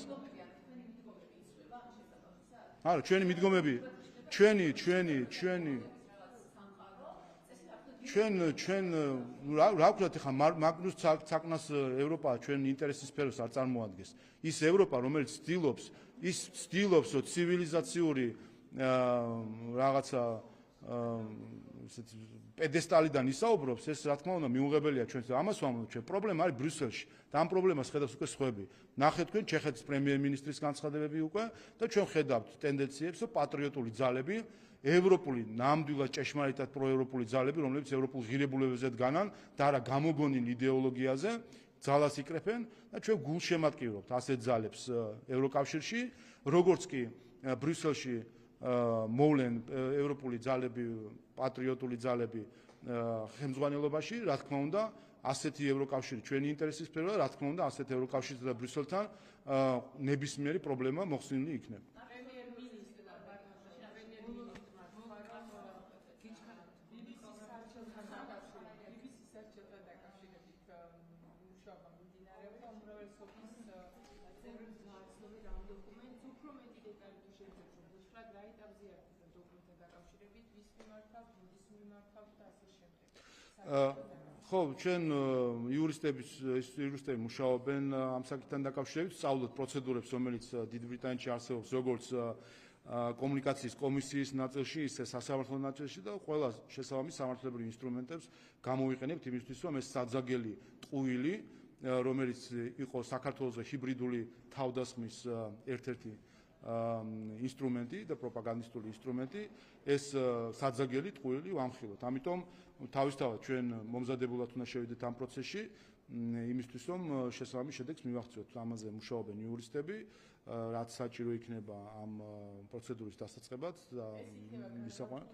არა, ჩვენი მიდგომები, ჩვენ რა ვქნათ ხა მაგნუს ცაკნას ევროპა ჩვენ ინტერესის სფეროს არ წარმოადგენს. ის ევროპა, რომელიც ცდილობს, რომ ცივილიზაციური რაღაცა პედესტალიდან ისაუბრობს, ეს რა თქმა უნდა მიუღებელია ჩვენს. ამას ვამბობ, ჩვენ პრობლემა არის ბრიუსელში და ამ პრობლემას ხედავს უკვე სხვები. ნახეთ თქვენ ჩეხეთის პრემიერ-მინისტრის განცხადებები უკვე და ჩვენ ხედავთ ტენდენციებს, რომ პატრიოტული ძალები, ევროპული ნამდვილად ჭეშმარიტად პროევროპული ძალები, რომლებიც ევროპულ ღირებულებებზე დგანან და არა გამოგონილ იდეოლოგიაზე, ძალას იკრეფენ და ჩვენ გულშემატკივრობთ ასეთ ძალებს ევროკავშირში, როგორც კი ბრიუსელში მოვლენ ევროპული ძალები, პატრიოტული ძალები ხელმძღვანელობაში, რა თქმა უნდა, ასეთი ევროკავშირი ჩვენი ინტერესის სფეროა, რა თქმა უნდა, ასეთ ევროკავშირს და ბრიუსელთან ნებისმიერი პრობლემა მოხსნილი იქნება. ხო, ჩვენ იურისტები მუშაობენ ამ საკითხთან დაკავშირებით, სწავლობთ პროცედურებს, რომელიც დიდ ბრიტანეთში არსებობს, როგორც კომუნიკაციის კომისიის ნაწილში, ისე სასამართლო ნაწილში და ყველა შესაბამის სამართლებრივ ინსტრუმენტებს გამოვიყენებთ იმისთვის, რომ ეს საძაგელი ტყუილი, რომელიც იყო საქართველოს ჰიბრიდული თავდასხმის ერთ-ერთი ინსტრუმენტი და პროპაგანდისტული ინსტრუმენტი, ეს საძაგელი ტყუილი ვამხილოთ. ამიტომ თავისთავად ჩვენ მომზადებულად უნდა შევიდეთ ამ პროცესში, იმისთვის რომ შესაბამის შედეგს მივაღწიოთ. ამაზე მუშაობენ იურისტები, რაც საჭირო იქნება ამ პროცედურის დასაწყებად და მისაყვანად.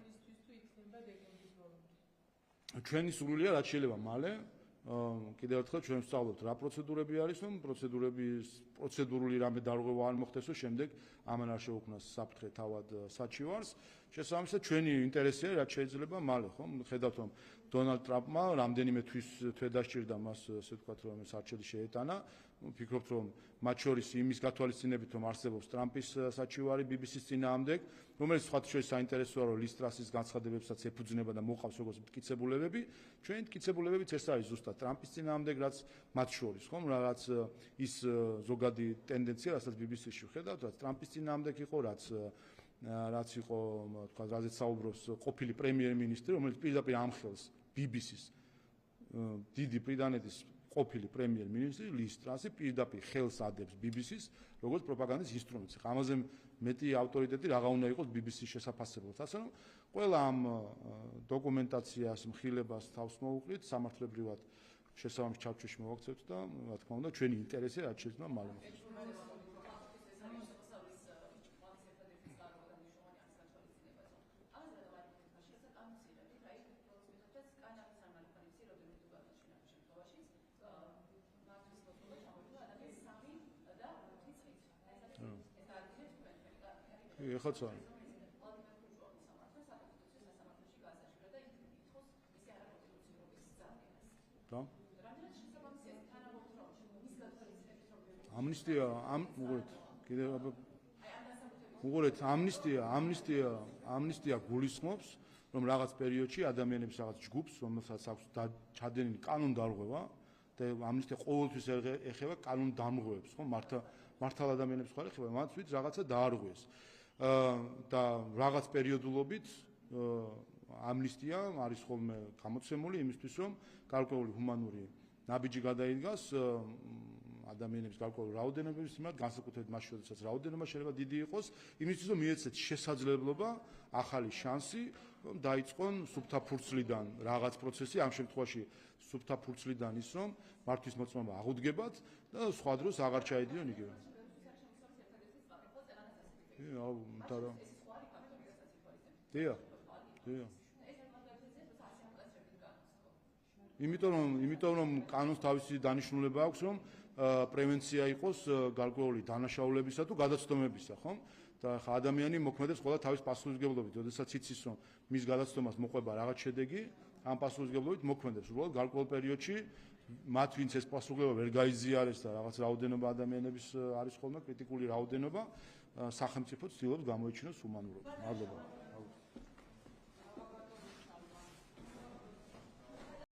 ჩვენი სურვილია რაც შეიძლება მალე კიდევ ერთხელ ჩვენ ვსწავლობთ რა პროცედურები არის, რომ პროცედურული რამე დარღვევა არ მოხდეს, რომ შემდეგ ამან არ შეუქმნას საფრთხე თავად საჩივარს. შესაბამისად ჩვენი ინტერესია რაც შეიძლება მალე, ხო? ხედავთ რომ დონალდ ტრამპმა რამდენიმე თვის თვე დასჭირდა მას, ასე ვთქვათ, რომ ეს არჩევანი შეეტანა. ვფიქრობთ რომ მათ შორის იმის გათვალისწინებით რომ არსებობს ტრამპის საჩივარი BBC-ს წინააღმდეგ, რომელიც სხვათა შორის საინტერესოა, რომ ლის ტრასის განცხადებებსაც ეფუძნება და მოყავს როგორც მტკიცებულებები. ჩვენი მტკიცებულებებიც ეს არის ზუსტად ტრამპის წინააღმდეგ, რაც მათ შორის, ხომ, რაც ის ზოგადი ტენდენცია, რასაც BBC-ში ვხედავთ, რაც ტრამპის წინააღმდეგ იყო, რაც იყო, თქვა, რაზეც საუბრობს ყოფილი პრემიერ-მინისტრი, რომელიც პირდაპირ ამხელს BBC-ს დიდი ბრიტანეთის ყოფილი პრემიერ-მინისტრი ლის ტრასი პირდაპირ ხელს ადებს BBC-ს როგორც პროპაგანდის ინსტრუმენტს. ამაზე მეტი ავტორიტეტი რაღა უნდა იყოს BBC-ს შესაფასებლად. ასე რომ ყველა ამ დოკუმენტაციას, მხილებას თავს მოუყრით, სამართლებრივად შესაბამის ჩარჩოში მოვაქცევთ და რა თქმა უნდა ჩვენი ინტერესია რაც შეიძლება მალე მოხდეს. ეხლა ამნისტია ამნისტია გულისხმობს რომ რაღაც პერიოდში ადამიანების რაღაც ჯგუფს რომელსაც აქვს ჩადენილი კანონდარღვევა და ამნისტია ყოველთვის ეხება კანონდამღვევებს, ხო? მართალ ადამიანებს ხარ ეხება, მათ ვით რაღაცა დაარღვეს. და რაღაც პერიოდულობით ამნისტია არის ხოლმე გამოცემული იმისთვის, რომ გარკვეული ჰუმანური ნაბიჯი გადაიდგას ადამიანების გარკვეული რაოდენობის მიმართ, განსაკუთრებით მაშინ, როდესაც რაოდენობა შეიძლება დიდი იყოს, იმისთვის, რომ მიეცეთ შესაძლებლობა, ახალი შანსი, რომ დაიწყონ სუფთა ფურცლიდან რაღაც პროცესი, ამ შემთხვევაში სუფთა ფურცლიდან ის, რომ მართვის მოწმობა აღუდგებათ და სხვა დროს აღარ ჩაედიონ იგივე. იმიტომ რომ კანონს თავისი დანიშნულება აქვს, რომ პრევენცია იყოს გარკვეული დანაშაულებისა თუ გადაცდომებისა, ხომ? და ხა ადამიანი მოქმედებს ყველა თავის პასუხისმგებლობით, როდესაც იცის, რომ მის გადაცდომას მოყვება რაღაც შედეგი, ამ პასუხისმგებლობით მოქმედებს. უბრალოდ გარკვეულ პერიოდში მათ ვინც ეს პასუხისმგებლობა ვერ გაიზიარეს და რაღაც რაოდენობა ადამიანების არის ხოლმე კრიტიკული რაოდენობა, სახელმწიფო ცდილობს გამოიჩინოს ჰუმანურობა. მადლობა.